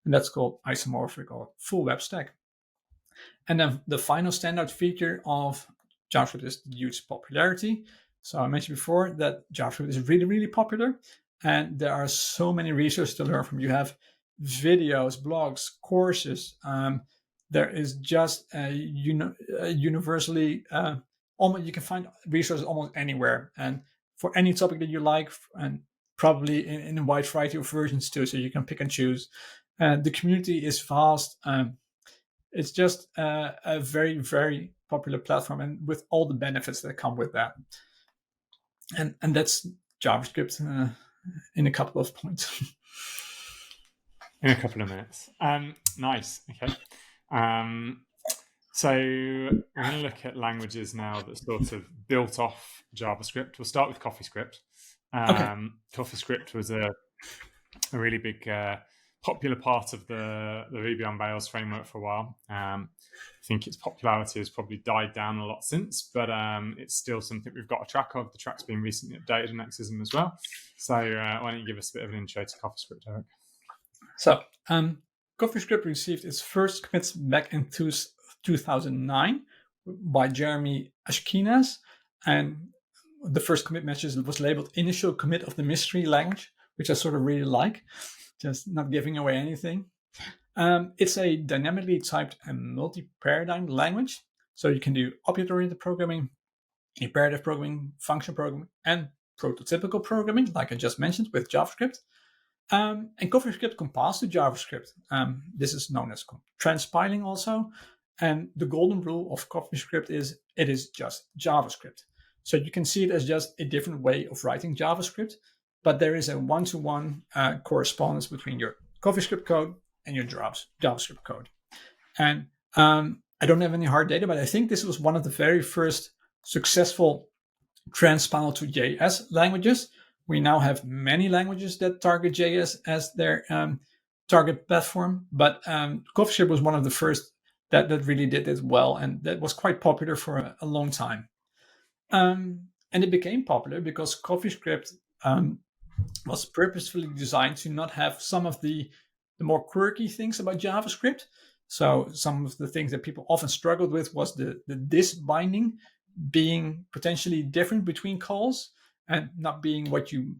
And that's called isomorphic or full web stack. And then the final standout feature of JavaScript is the huge popularity. So I mentioned before that JavaScript is really, really popular. And there are so many resources to learn from. You have videos, blogs, courses. There is just universally, you can find resources almost anywhere. And for any topic that you like, and probably in a wide variety of versions too, so you can pick and choose. The community is vast. It's just a very, very popular platform, and with all the benefits that come with that. And that's JavaScript in a couple of points. In a couple of minutes. Nice. Okay. So we're going to look at languages now that sort of built off JavaScript. We'll start with CoffeeScript. Okay. CoffeeScript was a really big popular part of the Ruby on Rails framework for a while. I think its popularity has probably died down a lot since, but it's still something we've got a track of. The track's been recently updated in Exercism as well. So why don't you give us a bit of an intro to CoffeeScript, Erik? So CoffeeScript received its first commits back in 2009 by Jeremy Ashkenas, and the first commit message was labeled initial commit of the mystery language, which I sort of really like, just not giving away anything. It's a dynamically typed and multi-paradigm language, so you can do object-oriented programming, imperative programming, function programming, and prototypical programming, like I just mentioned with JavaScript. And CoffeeScript compiles to JavaScript. This is known as transpiling also. And the golden rule of CoffeeScript is it is just JavaScript. So you can see it as just a different way of writing JavaScript, but there is a one-to-one correspondence between your CoffeeScript code and your JavaScript code. And I don't have any hard data, but I think this was one of the very first successful transpile to JS languages. We now have many languages that target JS as their target platform, but CoffeeScript was one of the first that really did it well, and that was quite popular for a long time. And it became popular because CoffeeScript was purposefully designed to not have some of the more quirky things about JavaScript. So some of the things that people often struggled with was the this binding being potentially different between calls and not being what you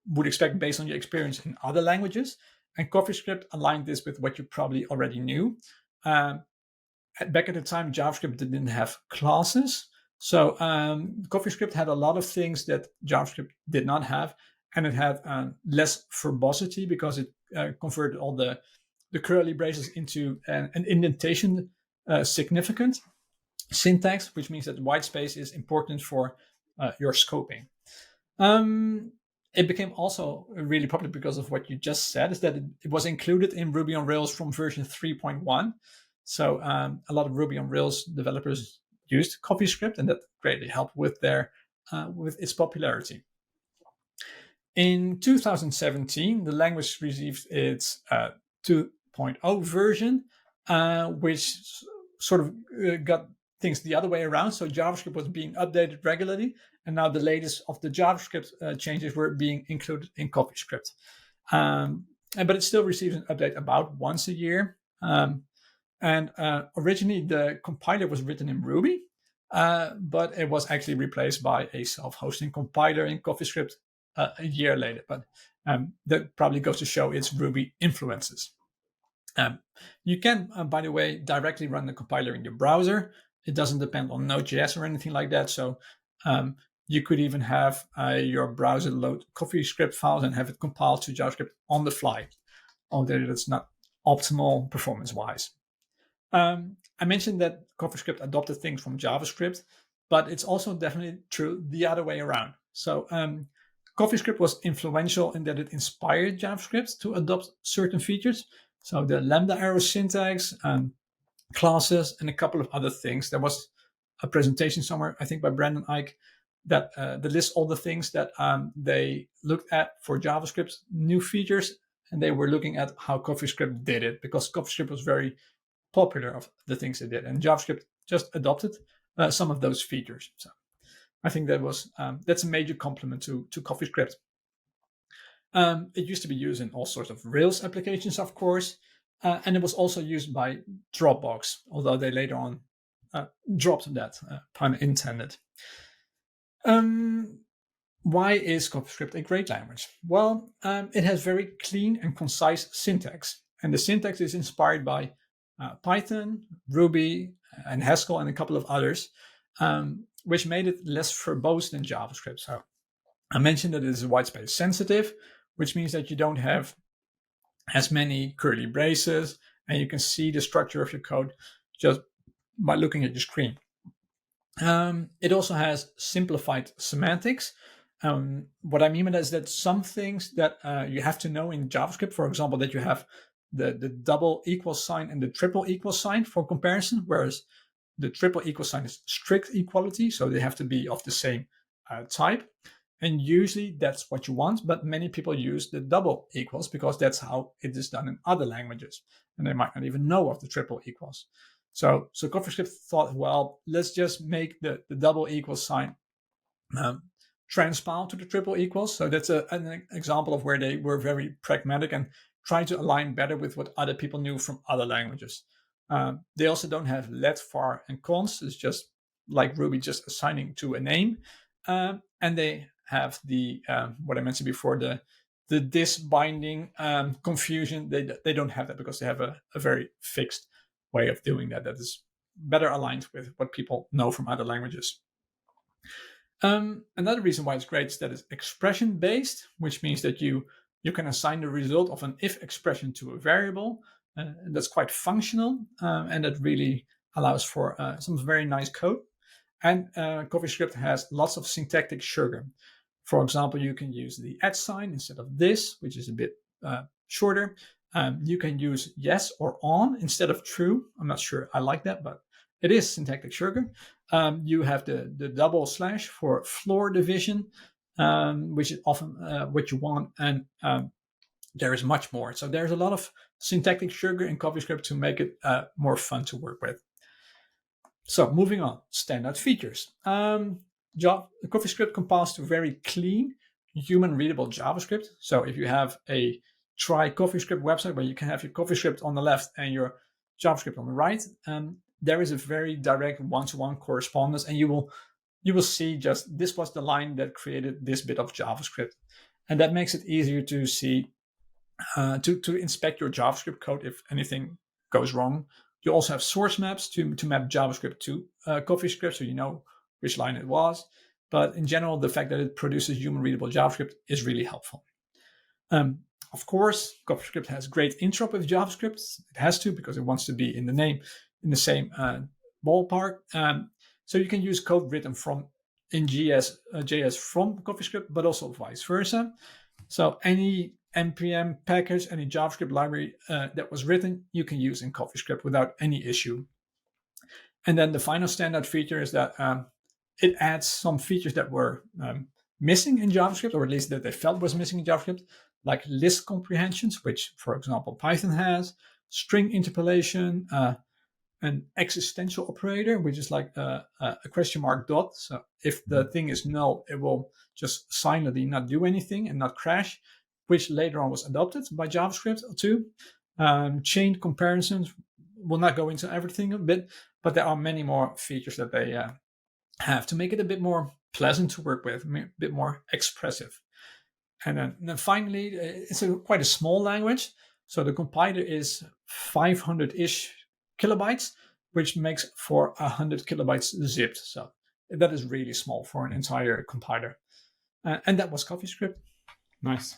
would expect based on your experience in other languages. And CoffeeScript aligned this with what you probably already knew. Back at the time, JavaScript didn't have classes. So CoffeeScript had a lot of things that JavaScript did not have. And it had less verbosity because it converted all the curly braces into an indentation significant syntax, which means that white space is important for your scoping. It became also really popular because of what you just said, is that it was included in Ruby on Rails from version 3.1. So a lot of Ruby on Rails developers used CoffeeScript, and that greatly helped with its popularity. In 2017, the language received its 2.0 version, which sort of got things the other way around. So JavaScript was being updated regularly, and now the latest of the JavaScript changes were being included in CoffeeScript. But it still receives an update about once a year. And originally, the compiler was written in Ruby, but it was actually replaced by a self-hosting compiler in CoffeeScript a year later. But that probably goes to show its Ruby influences. You can, by the way, directly run the compiler in your browser. It doesn't depend on Node.js or anything like that. So you could even have your browser load CoffeeScript files and have it compiled to JavaScript on the fly, although that's not optimal performance-wise. I mentioned that CoffeeScript adopted things from JavaScript, but it's also definitely true the other way around. So CoffeeScript was influential in that it inspired JavaScript to adopt certain features. So the lambda arrow syntax, classes, and a couple of other things. There was a presentation somewhere, I think by Brandon Ike, that lists all the things that they looked at for JavaScript new features, and they were looking at how CoffeeScript did it, because CoffeeScript was very popular of the things they did, and JavaScript just adopted some of those features. So I think that's a major compliment to CoffeeScript. It used to be used in all sorts of Rails applications, of course, and it was also used by Dropbox, although they later on dropped that, pun intended. Why is CoffeeScript a great language? Well, it has very clean and concise syntax, and the syntax is inspired by Python, Ruby, and Haskell, and a couple of others, which made it less verbose than JavaScript. So I mentioned that it is white space sensitive, which means that you don't have as many curly braces, and you can see the structure of your code just by looking at your screen. It also has simplified semantics. What I mean by that is that some things that you have to know in JavaScript, for example, that you have the double equal sign and the triple equal sign for comparison, whereas the triple equal sign is strict equality, so they have to be of the same type. And usually that's what you want, but many people use the double equals because that's how it is done in other languages, and they might not even know of the triple equals. So CoffeeScript thought, well, let's just make the double equal sign transpile to the triple equals. So that's an example of where they were very pragmatic and trying to align better with what other people knew from other languages. They also don't have let, var, and const. It's just like Ruby, just assigning to a name. And they have the, what I mentioned before, the this binding confusion. They don't have that because they have a very fixed way of doing that is better aligned with what people know from other languages. Another reason why it's great is that it's expression based, which means that you can assign the result of an if expression to a variable. That's quite functional, and that really allows for some very nice code. And CoffeeScript has lots of syntactic sugar. For example, you can use the @ sign instead of this, which is a bit shorter. You can use yes or on instead of true. I'm not sure I like that, but it is syntactic sugar. You have the double slash for floor division, which is often what you want, and there is much more. So there's a lot of syntactic sugar in CoffeeScript to make it more fun to work with. So moving on, standout features. CoffeeScript compiles to very clean, human-readable JavaScript. So if you have a try CoffeeScript website where you can have your CoffeeScript on the left and your JavaScript on the right, there is a very direct one-to-one correspondence, and you will see just this was the line that created this bit of JavaScript, and that makes it easier to see to inspect your JavaScript code if anything goes wrong. You also have source maps to map JavaScript to CoffeeScript, so you know which line it was. But in general, the fact that it produces human-readable JavaScript is really helpful. Of course, CoffeeScript has great interop with JavaScript. It has to, because it wants to be in the name, in the same ballpark. So you can use code written in JS from CoffeeScript, but also vice versa. So any npm package, any JavaScript library that was written, you can use in CoffeeScript without any issue. And then the final standout feature is that it adds some features that were missing in JavaScript, or at least that they felt was missing in JavaScript, like list comprehensions, which, for example, Python has, string interpolation, an existential operator, which is like a question mark dot. So if the thing is null, it will just silently not do anything and not crash, which later on was adopted by JavaScript too. Chain comparisons, will not go into everything a bit, but there are many more features that they have to make it a bit more pleasant to work with, a bit more expressive. And then finally, it's quite a small language. So the compiler is 500-ish kilobytes, which makes for 100 kilobytes zipped. So that is really small for an entire compiler. And that was CoffeeScript. Nice.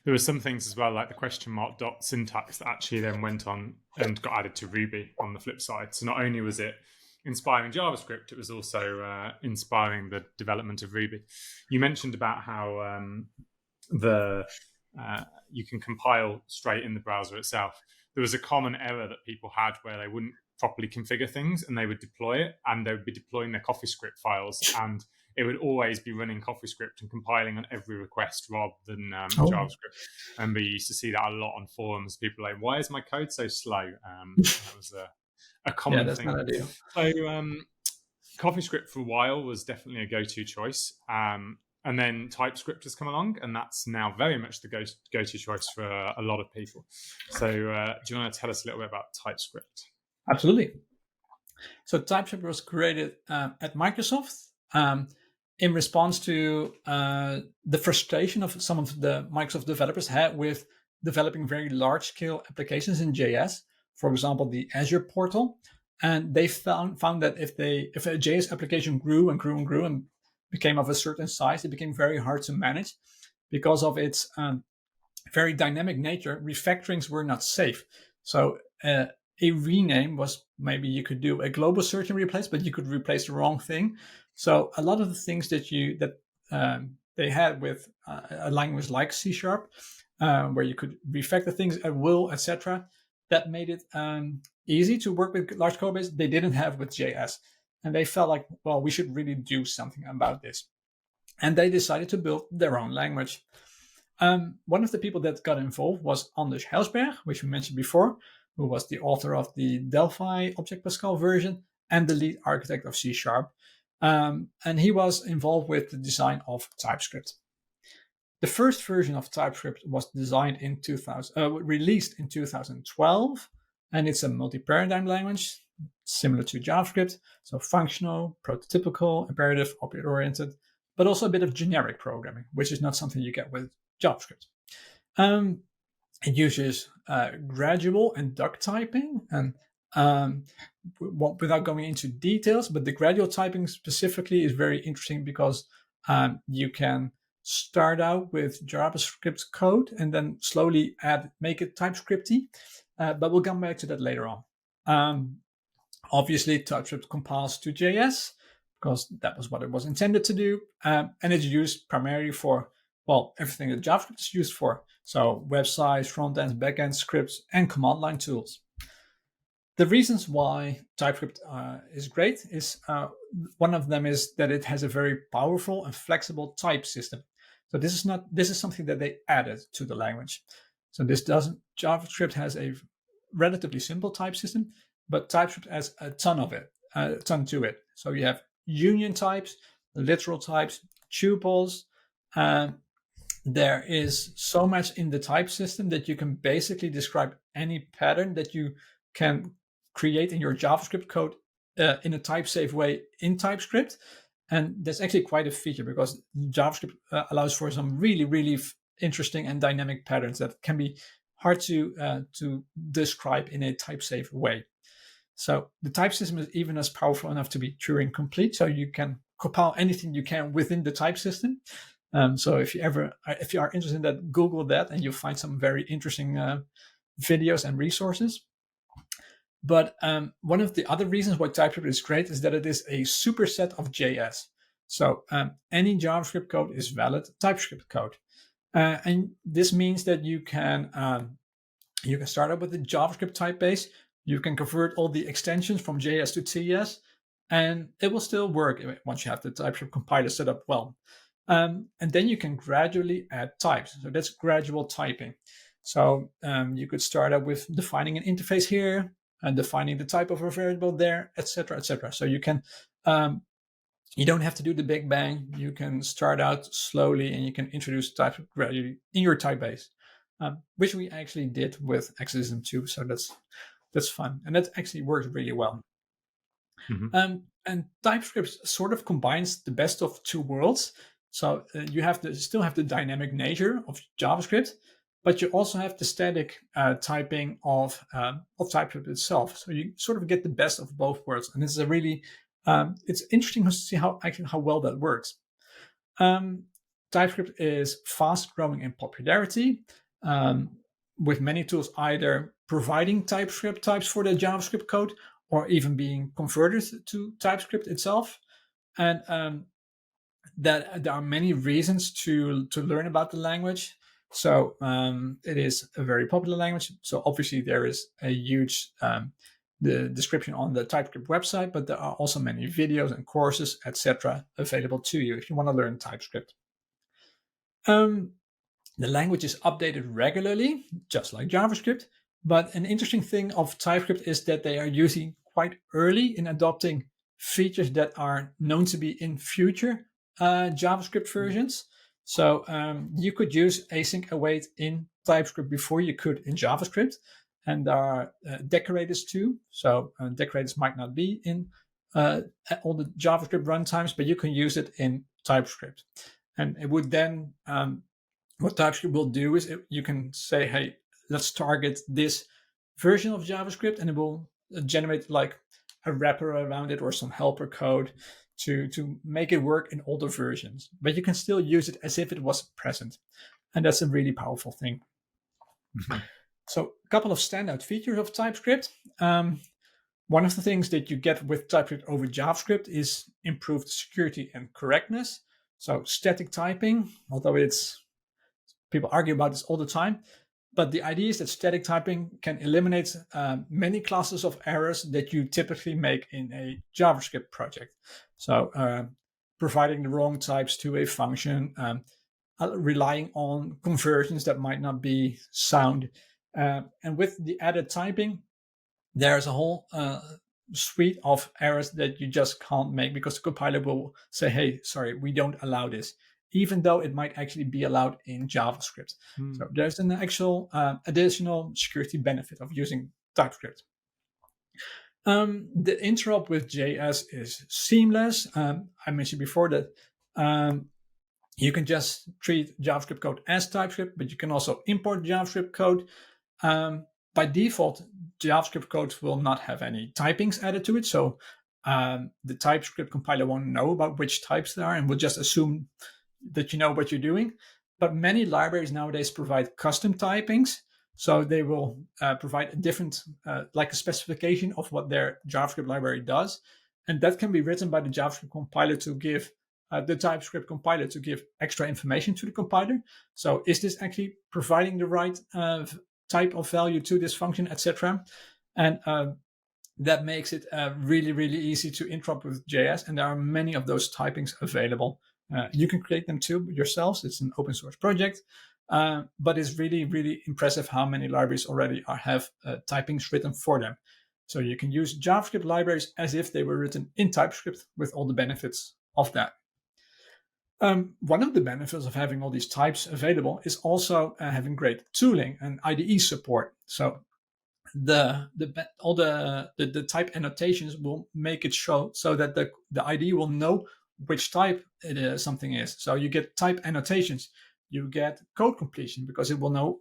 There were some things as well, like the question mark dot syntax, that actually then went on and got added to Ruby on the flip side. So not only was it inspiring JavaScript, it was also inspiring the development of Ruby. You mentioned about how you can compile straight in the browser itself. There was a common error that people had where they wouldn't properly configure things and they would deploy it, and they would be deploying their CoffeeScript files, and it would always be running CoffeeScript and compiling on every request rather than JavaScript. I remember you used to see that a lot on forums. People were like, why is my code so slow? That was a common thing. Not ideal. So CoffeeScript for a while was definitely a go-to choice. And then TypeScript has come along, and that's now very much the go-to choice for a lot of people. So do you want to tell us a little bit about TypeScript? Absolutely. So TypeScript was created at Microsoft in response to the frustration of some of the Microsoft developers had with developing very large-scale applications in JS. For example, the Azure portal. And they found that if a JS application grew and grew and grew and became of a certain size, it became very hard to manage because of its very dynamic nature. Refactorings were not safe. So a rename was, maybe you could do a global search and replace, but you could replace the wrong thing. So a lot of the things that they had with a language like C#, where you could refactor things at will, etc., that made it easy to work with large code base. They didn't have with JS. And they felt like, well, we should really do something about this. And they decided to build their own language. One of the people that got involved was Anders Helsberg, which we mentioned before, who was the author of the Delphi Object Pascal version and the lead architect of C#. And he was involved with the design of TypeScript. The first version of TypeScript was released in 2012, and it's a multi-paradigm language, similar to JavaScript, so functional, prototypical, imperative, object-oriented, but also a bit of generic programming, which is not something you get with JavaScript. It uses gradual and duck typing, and without going into details, but the gradual typing specifically is very interesting because you can start out with JavaScript code and then slowly make it TypeScripty, but we'll come back to that later on. Obviously, TypeScript compiles to JS because that was what it was intended to do, and it's used primarily for, well, everything that JavaScript is used for. So websites, front ends, back ends, scripts, and command line tools. The reasons why TypeScript is great is one of them is that it has a very powerful and flexible type system. So this is something that they added to the language. So JavaScript has a relatively simple type system, but TypeScript has a ton to it. So you have union types, literal types, tuples. There is so much in the type system that you can basically describe any pattern that you can create in your JavaScript code in a type-safe way in TypeScript. And that's actually quite a feature because JavaScript allows for some really, really interesting and dynamic patterns that can be hard to describe in a type-safe way. So the type system is even as powerful enough to be Turing complete. So you can compile anything you can within the type system. So if you are interested in that, Google that and you'll find some very interesting videos and resources. But one of the other reasons why TypeScript is great is that it is a superset of JS. So any JavaScript code is valid TypeScript code. And this means that you can start up with the JavaScript type base. You can convert all the extensions from JS to TS, and it will still work once you have the TypeScript compiler set up well. And then you can gradually add types. So that's gradual typing. So you could start out with defining an interface here and defining the type of a variable there, etc., etc. So you can, you don't have to do the big bang. You can start out slowly and you can introduce types gradually in your type base, which we actually did with Exercism too. So that's fun. And that actually works really well. Mm-hmm. And TypeScript sort of combines the best of two worlds. So you still have the dynamic nature of JavaScript, but you also have the static typing of TypeScript itself. So you sort of get the best of both worlds, and it's it's interesting to see how well that works. TypeScript is fast growing in popularity, with many tools either providing TypeScript types for the JavaScript code or even being converted to TypeScript itself. And that there are many reasons to learn about the language. So it is a very popular language. So obviously there is a huge the description on the TypeScript website, but there are also many videos and courses, etc., available to you if you want to learn TypeScript. The language is updated regularly, just like JavaScript. But an interesting thing of TypeScript is that they are usually quite early in adopting features that are known to be in future JavaScript versions. So you could use async await in TypeScript before you could in JavaScript. And there are decorators too. So decorators might not be in all the JavaScript runtimes, but you can use it in TypeScript. And it would then, what TypeScript will do is you can say, hey, let's target this version of JavaScript, and it will generate like a wrapper around it or some helper code to make it work in older versions. But you can still use it as if it was present. And that's a really powerful thing. Mm-hmm. So a couple of standout features of TypeScript. One of the things that you get with TypeScript over JavaScript is improved security and correctness. So static typing, although people argue about this all the time, but the idea is that static typing can eliminate many classes of errors that you typically make in a JavaScript project. So providing the wrong types to a function, relying on conversions that might not be sound. And with the added typing, there's a whole suite of errors that you just can't make because the compiler will say, hey, sorry, we don't allow this, even though it might actually be allowed in JavaScript. So there's an actual additional security benefit of using TypeScript. The interop with JS is seamless. I mentioned before that you can just treat JavaScript code as TypeScript, but you can also import JavaScript code. By default, JavaScript code will not have any typings added to it. So the TypeScript compiler won't know about which types there are and will just assume that you know what you're doing. But many libraries nowadays provide custom typings. So they will provide a different, like a specification of what their JavaScript library does. And that can be written by the JavaScript compiler to give the TypeScript compiler to give extra information to the compiler. So is this actually providing the right type of value to this function, etc.? And that makes it really, really easy to interop with JS. And there are many of those typings available. You can create them too yourselves. It's an open source project. But it's really, really impressive how many libraries already have typings written for them. So you can use JavaScript libraries as if they were written in TypeScript with all the benefits of that. One of the benefits of having all these types available is also having great tooling and IDE support. So all the type annotations will make it show so that the IDE will know which type something is. So you get type annotations, you get code completion because it will know,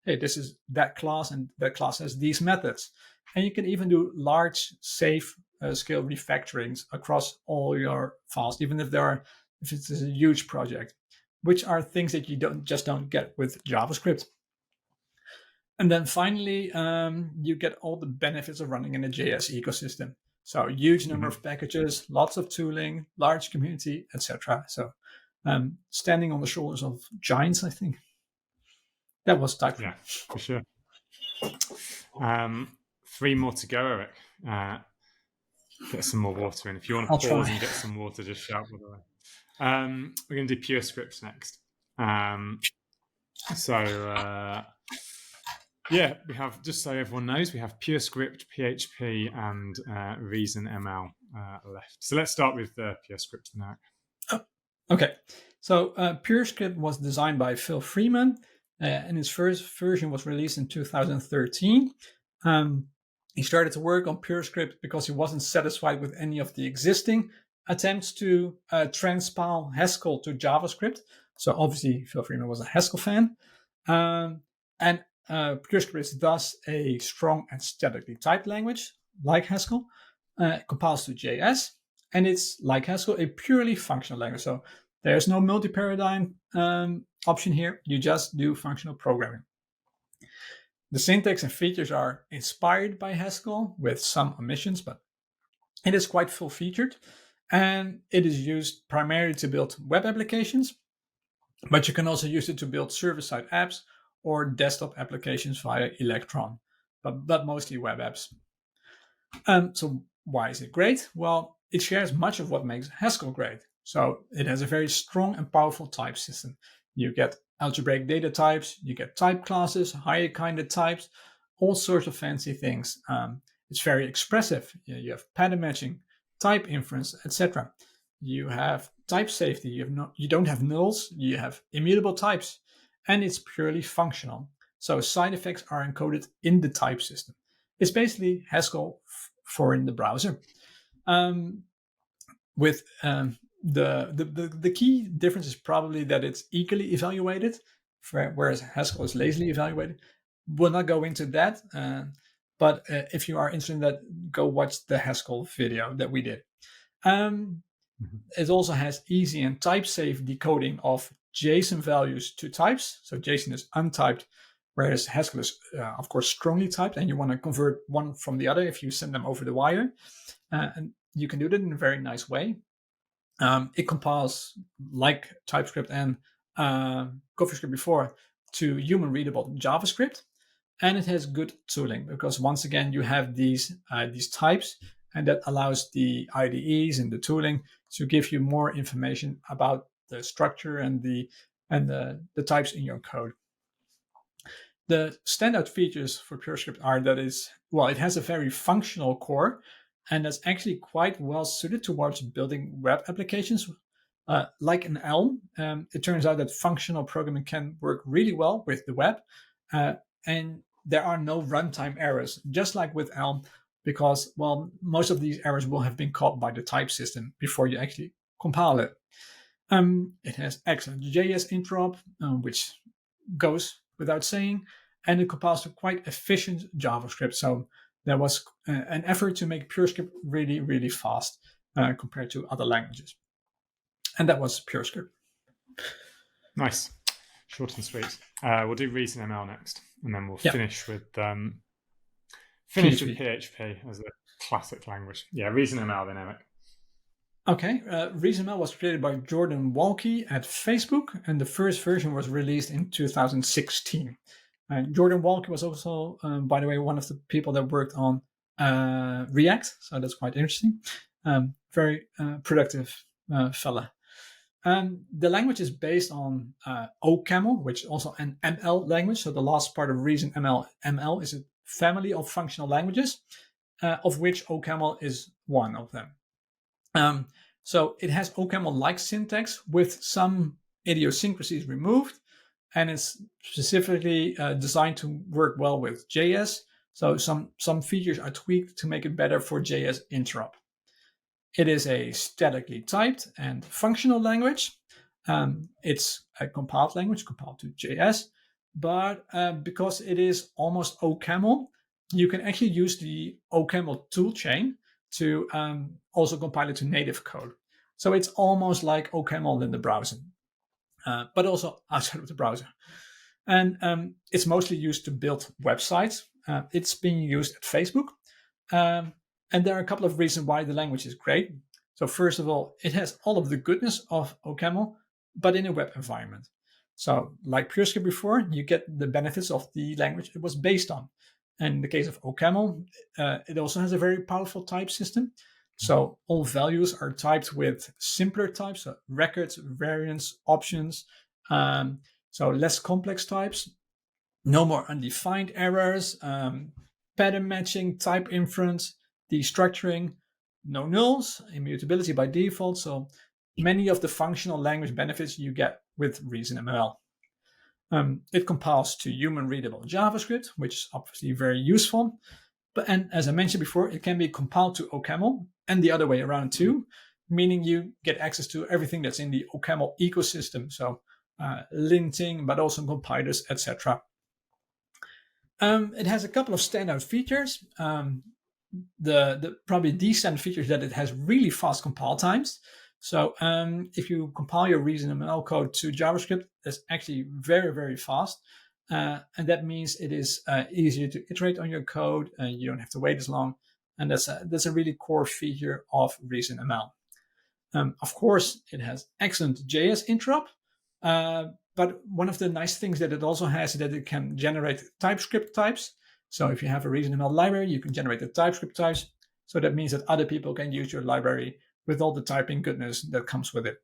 hey, this is that class and that class has these methods. And you can even do large safe scale refactorings across all your files, even if it's a huge project, which are things that you don't get with JavaScript. And then finally, you get all the benefits of running in a JS ecosystem. So huge number of packages, lots of tooling, large community, etc. So standing on the shoulders of giants, I think. That was TypeScript. Yeah, for sure. 3 more to go, Erik. Get some more water in. If you want to pause and get some water, just shout, by the way. We're going to do PureScript next. We have, just so everyone knows, we have PureScript, PHP, and ReasonML left. So let's start with PureScript now. Okay. So PureScript was designed by Phil Freeman, and its first version was released in 2013. He started to work on PureScript because he wasn't satisfied with any of the existing attempts to transpile Haskell to JavaScript. So obviously, Phil Freeman was a Haskell fan. And PureScript is thus a strong and statically typed language, like Haskell. It compiles to JS, and it's, like Haskell, a purely functional language. So There's no multi-paradigm option here. You just do functional programming. The syntax and features are inspired by Haskell with some omissions, but it is quite full-featured, and it is used primarily to build web applications, but you can also use it to build server-side apps or desktop applications via Electron, but mostly web apps. So why is it great? Well, it shares much of what makes Haskell great. So it has a very strong and powerful type system. You get algebraic data types, you get type classes, higher kinded types, all sorts of fancy things. It's very expressive. You have pattern matching, type inference, etc. You have type safety. You don't have nulls. You have immutable types, and it's purely functional. So side effects are encoded in the type system. It's basically Haskell for in the browser. With the key difference is probably that it's eagerly evaluated, whereas Haskell is lazily evaluated. We'll not go into that, but if you are interested in that, go watch the Haskell video that we did. It also has easy and type-safe decoding of JSON values to types. So JSON is untyped, whereas Haskell is, of course, strongly typed, and you want to convert one from the other if you send them over the wire. And you can do that in a very nice way. It compiles like TypeScript and CoffeeScript before to human-readable JavaScript, and it has good tooling because once again you have these types, and that allows the IDEs and the tooling to give you more information about the structure and the types in your code. The standout features for PureScript are that it has a very functional core, and that's actually quite well suited towards building web applications. Like in Elm, it turns out that functional programming can work really well with the web, and there are no runtime errors, just like with Elm, because, well, most of these errors will have been caught by the type system before you actually compile it. It has excellent JS interop, which goes without saying, and it compiles to quite efficient JavaScript. So there was an effort to make PureScript really, really fast compared to other languages. And that was PureScript. Nice. Short and sweet. We'll do ReasonML next, and then we'll finish with PHP as a classic language. Yeah, ReasonML then, Erik. Okay, ReasonML was created by Jordan Walke at Facebook, and the first version was released in 2016. Jordan Walke was also, by the way, one of the people that worked on React, so that's quite interesting. Very productive fella. The language is based on OCaml, which is also an ML language. So the last part of ReasonML, ML, is a family of functional languages, of which OCaml is one of them. So it has OCaml-like syntax with some idiosyncrasies removed, and it's specifically designed to work well with JS. So some features are tweaked to make it better for JS interop. It is a statically typed and functional language. It's a compiled language, compiled to JS, but because it is almost OCaml, you can actually use the OCaml toolchain to also compile it to native code. So it's almost like OCaml in the browser, but also outside of the browser. And it's mostly used to build websites. It's being used at Facebook. And there are a couple of reasons why the language is great. So first of all, it has all of the goodness of OCaml, but in a web environment. So like PureScript before, you get the benefits of the language it was based on. And in the case of OCaml, it also has a very powerful type system. So all values are typed with simpler types, so records, variants, options. So less complex types, no more undefined errors, pattern matching, type inference, destructuring, no nulls, immutability by default. So many of the functional language benefits you get with ReasonML. It compiles to human-readable JavaScript, which is obviously very useful. And as I mentioned before, it can be compiled to OCaml and the other way around too, meaning you get access to everything that's in the OCaml ecosystem. So linting, but also compilers, etc. It has a couple of standout features. Probably the standout feature is that it has really fast compile times. So if you compile your ReasonML code to JavaScript, that's actually very, very fast. And that means it is easier to iterate on your code. You don't have to wait as long. And that's a really core feature of ReasonML. Of course, it has excellent JS interop. But one of the nice things that it also has is that it can generate TypeScript types. So if you have a ReasonML library, you can generate the TypeScript types. So that means that other people can use your library with all the typing goodness that comes with it.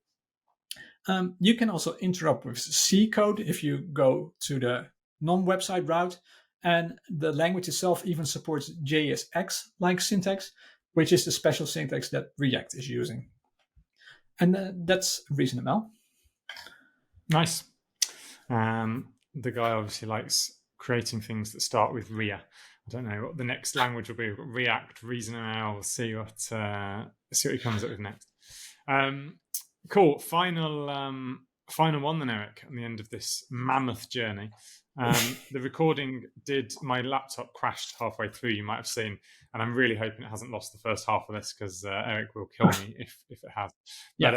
You can also interrupt with C code if you go to the non-website route. And the language itself even supports JSX-like syntax, which is the special syntax that React is using. And that's ReasonML. Nice. The guy obviously likes creating things that start with Ria. I don't know what the next language will be. We've got React, ReasonML. We'll see what he comes up with next. Cool. Final one then, Erik, at the end of this mammoth journey. The recording my laptop crashed halfway through, you might have seen, and I'm really hoping it hasn't lost the first half of this because Erik will kill me if it has. But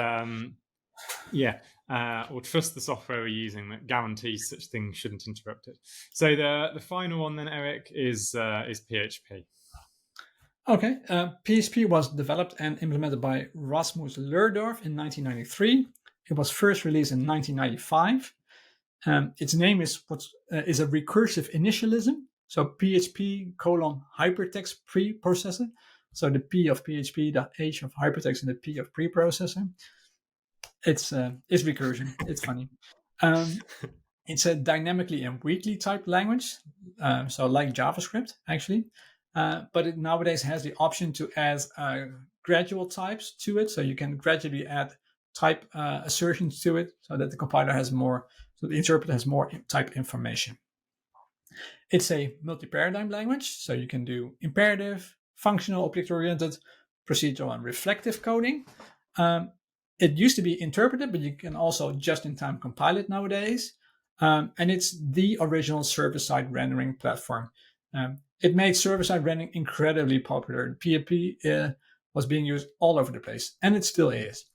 or trust the software we're using that guarantees such things shouldn't interrupt it. So the final one then, Erik, is PHP. Okay, PHP was developed and implemented by Rasmus Lerdorf in 1993. It was first released in 1995. Its name is a recursive initialism. So PHP : hypertext preprocessor. So the P of PHP, the H of hypertext, and the P of preprocessor. It's recursion. It's funny. It's a dynamically and weakly typed language, so like JavaScript actually. But it nowadays has the option to add gradual types to it, so you can gradually add type assertions to it, so that the compiler has more, so the interpreter has more type information. It's a multi-paradigm language, so you can do imperative, functional, object-oriented, procedural, and reflective coding. It used to be interpreted, but you can also just-in-time compile it nowadays. And it's the original server-side rendering platform. It made server-side rendering incredibly popular. PHP was being used all over the place, and it still is.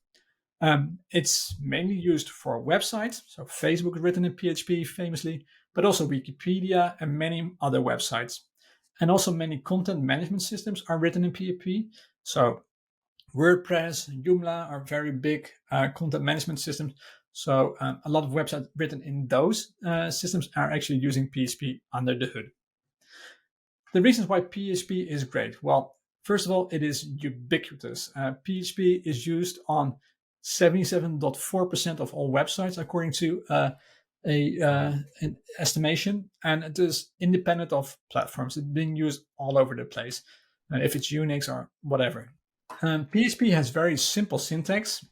It's mainly used for websites. So Facebook is written in PHP famously, but also Wikipedia and many other websites. And also many content management systems are written in PHP. So WordPress, Joomla are very big content management systems. So a lot of websites written in those systems are actually using PHP under the hood. The reasons why PHP is great. Well, first of all, it is ubiquitous. PHP is used on 77.4% of all websites, according to an estimation, and it is independent of platforms. It's being used all over the place, if it's Unix or whatever. PHP has very simple syntax,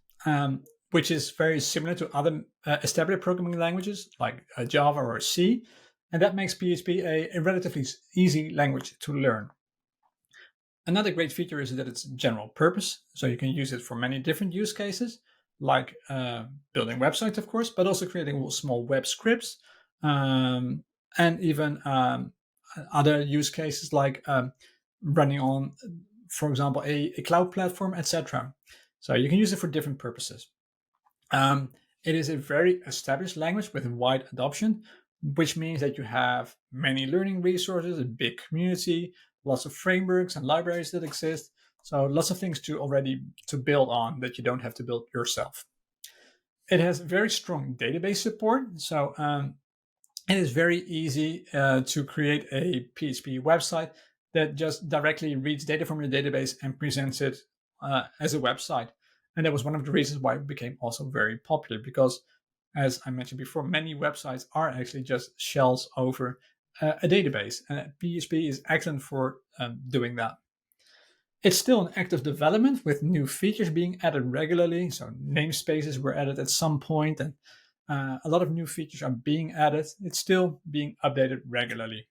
which is very similar to other established programming languages like Java or C, and that makes PHP a relatively easy language to learn. Another great feature is that it's general purpose, so you can use it for many different use cases, like building websites, of course, but also creating small web scripts, and even other use cases like running on, for example, a cloud platform, etc. So you can use it for different purposes. It is a very established language with wide adoption, which means that you have many learning resources, a big community, lots of frameworks and libraries that exist. So lots of things to build on that you don't have to build yourself. It has very strong database support. So it is very easy to create a PHP website that just directly reads data from your database and presents it as a website. And that was one of the reasons why it became also very popular, because, as I mentioned before, many websites are actually just shells over a database, and PHP is excellent for doing that. It's still in active development with new features being added regularly. So namespaces were added at some point, and a lot of new features are being added. It's still being updated regularly.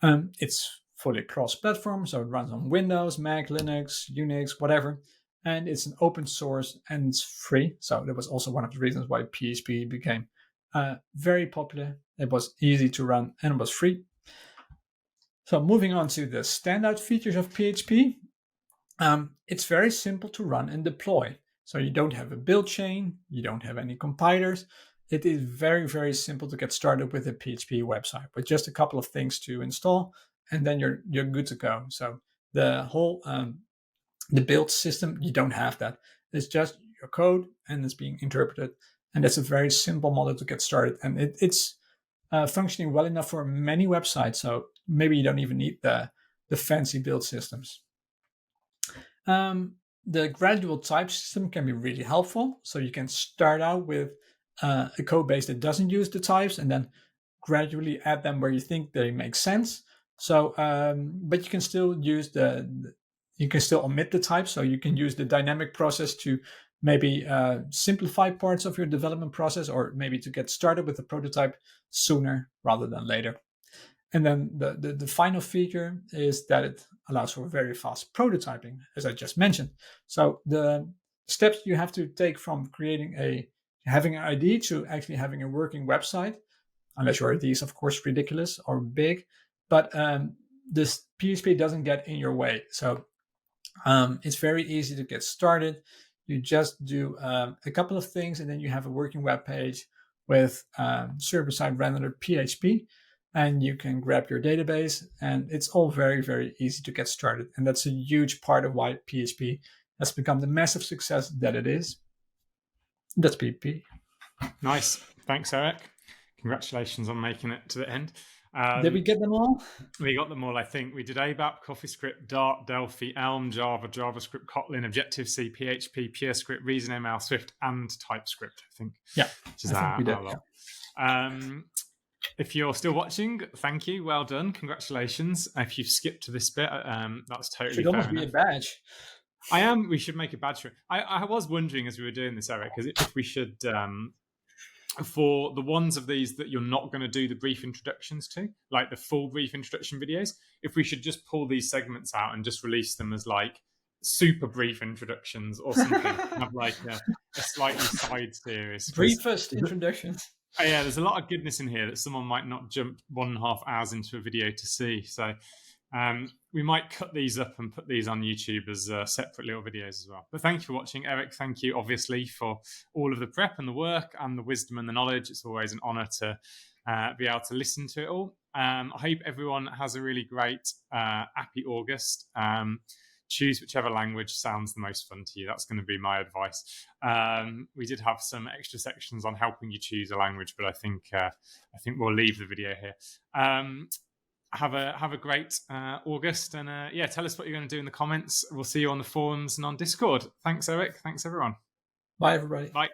It's fully cross-platform, so it runs on Windows, Mac, Linux, Unix, whatever. And it's an open source and it's free. So that was also one of the reasons why PHP became very popular. It was easy to run and it was free. So moving on to the standout features of PHP. It's very simple to run and deploy. So you don't have a build chain, you don't have any compilers. It is very, very simple to get started with a PHP website with just a couple of things to install, and then you're good to go. So the whole the build system, you don't have that. It's just your code and it's being interpreted, and that's a very simple model to get started. And it's functioning well enough for many websites. So maybe you don't even need the fancy build systems. The gradual type system can be really helpful. So you can start out with a code base that doesn't use the types and then gradually add them where you think they make sense. So, but you can still use you can still omit the types. So you can use the dynamic process to maybe simplify parts of your development process, or maybe to get started with the prototype sooner rather than later. And then the final feature is that it allows for very fast prototyping, as I just mentioned. So the steps you have to take from having an idea to actually having a working website, unless your idea is, of course, ridiculous or big, but this PHP doesn't get in your way. So it's very easy to get started. You just do a couple of things, and then you have a working web page with server-side rendered PHP, and you can grab your database, and it's all very, very easy to get started. And that's a huge part of why PHP has become the massive success that it is. That's PHP. Nice. Thanks, Erik. Congratulations on making it to the end. Did we get them all? We got them all, I think. We did ABAP, CoffeeScript, Dart, Delphi, Elm, Java, JavaScript, Kotlin, Objective-C, PHP, PureScript, ReasonML, Swift, and TypeScript, I think. Yeah, which is our lot. Yeah. If you're still watching, thank you. Well done. Congratulations. If you've skipped to this bit, that's totally fair. Should almost be a badge. We should make a badge for it. I was wondering as we were doing this, Erik, if we should... for the ones of these that you're not going to do the brief introductions to, like the full brief introduction videos, if we should just pull these segments out and just release them as like super brief introductions or something, have like a slightly side series. Briefest introductions. Yeah, there's a lot of goodness in here that someone might not jump 1.5 hours into a video to see. So we might cut these up and put these on YouTube as separate little videos as well. But thank you for watching, Erik. Thank you, obviously, for all of the prep and the work and the wisdom and the knowledge. It's always an honor to be able to listen to it all. I hope everyone has a really great Appy August. Choose whichever language sounds the most fun to you. That's going to be my advice. We did have some extra sections on helping you choose a language, but I think we'll leave the video here. Have a great August, and tell us what you're going to do in the comments. We'll see you on the forums and on Discord. Thanks, Erik. Thanks, everyone. Bye, everybody. Bye.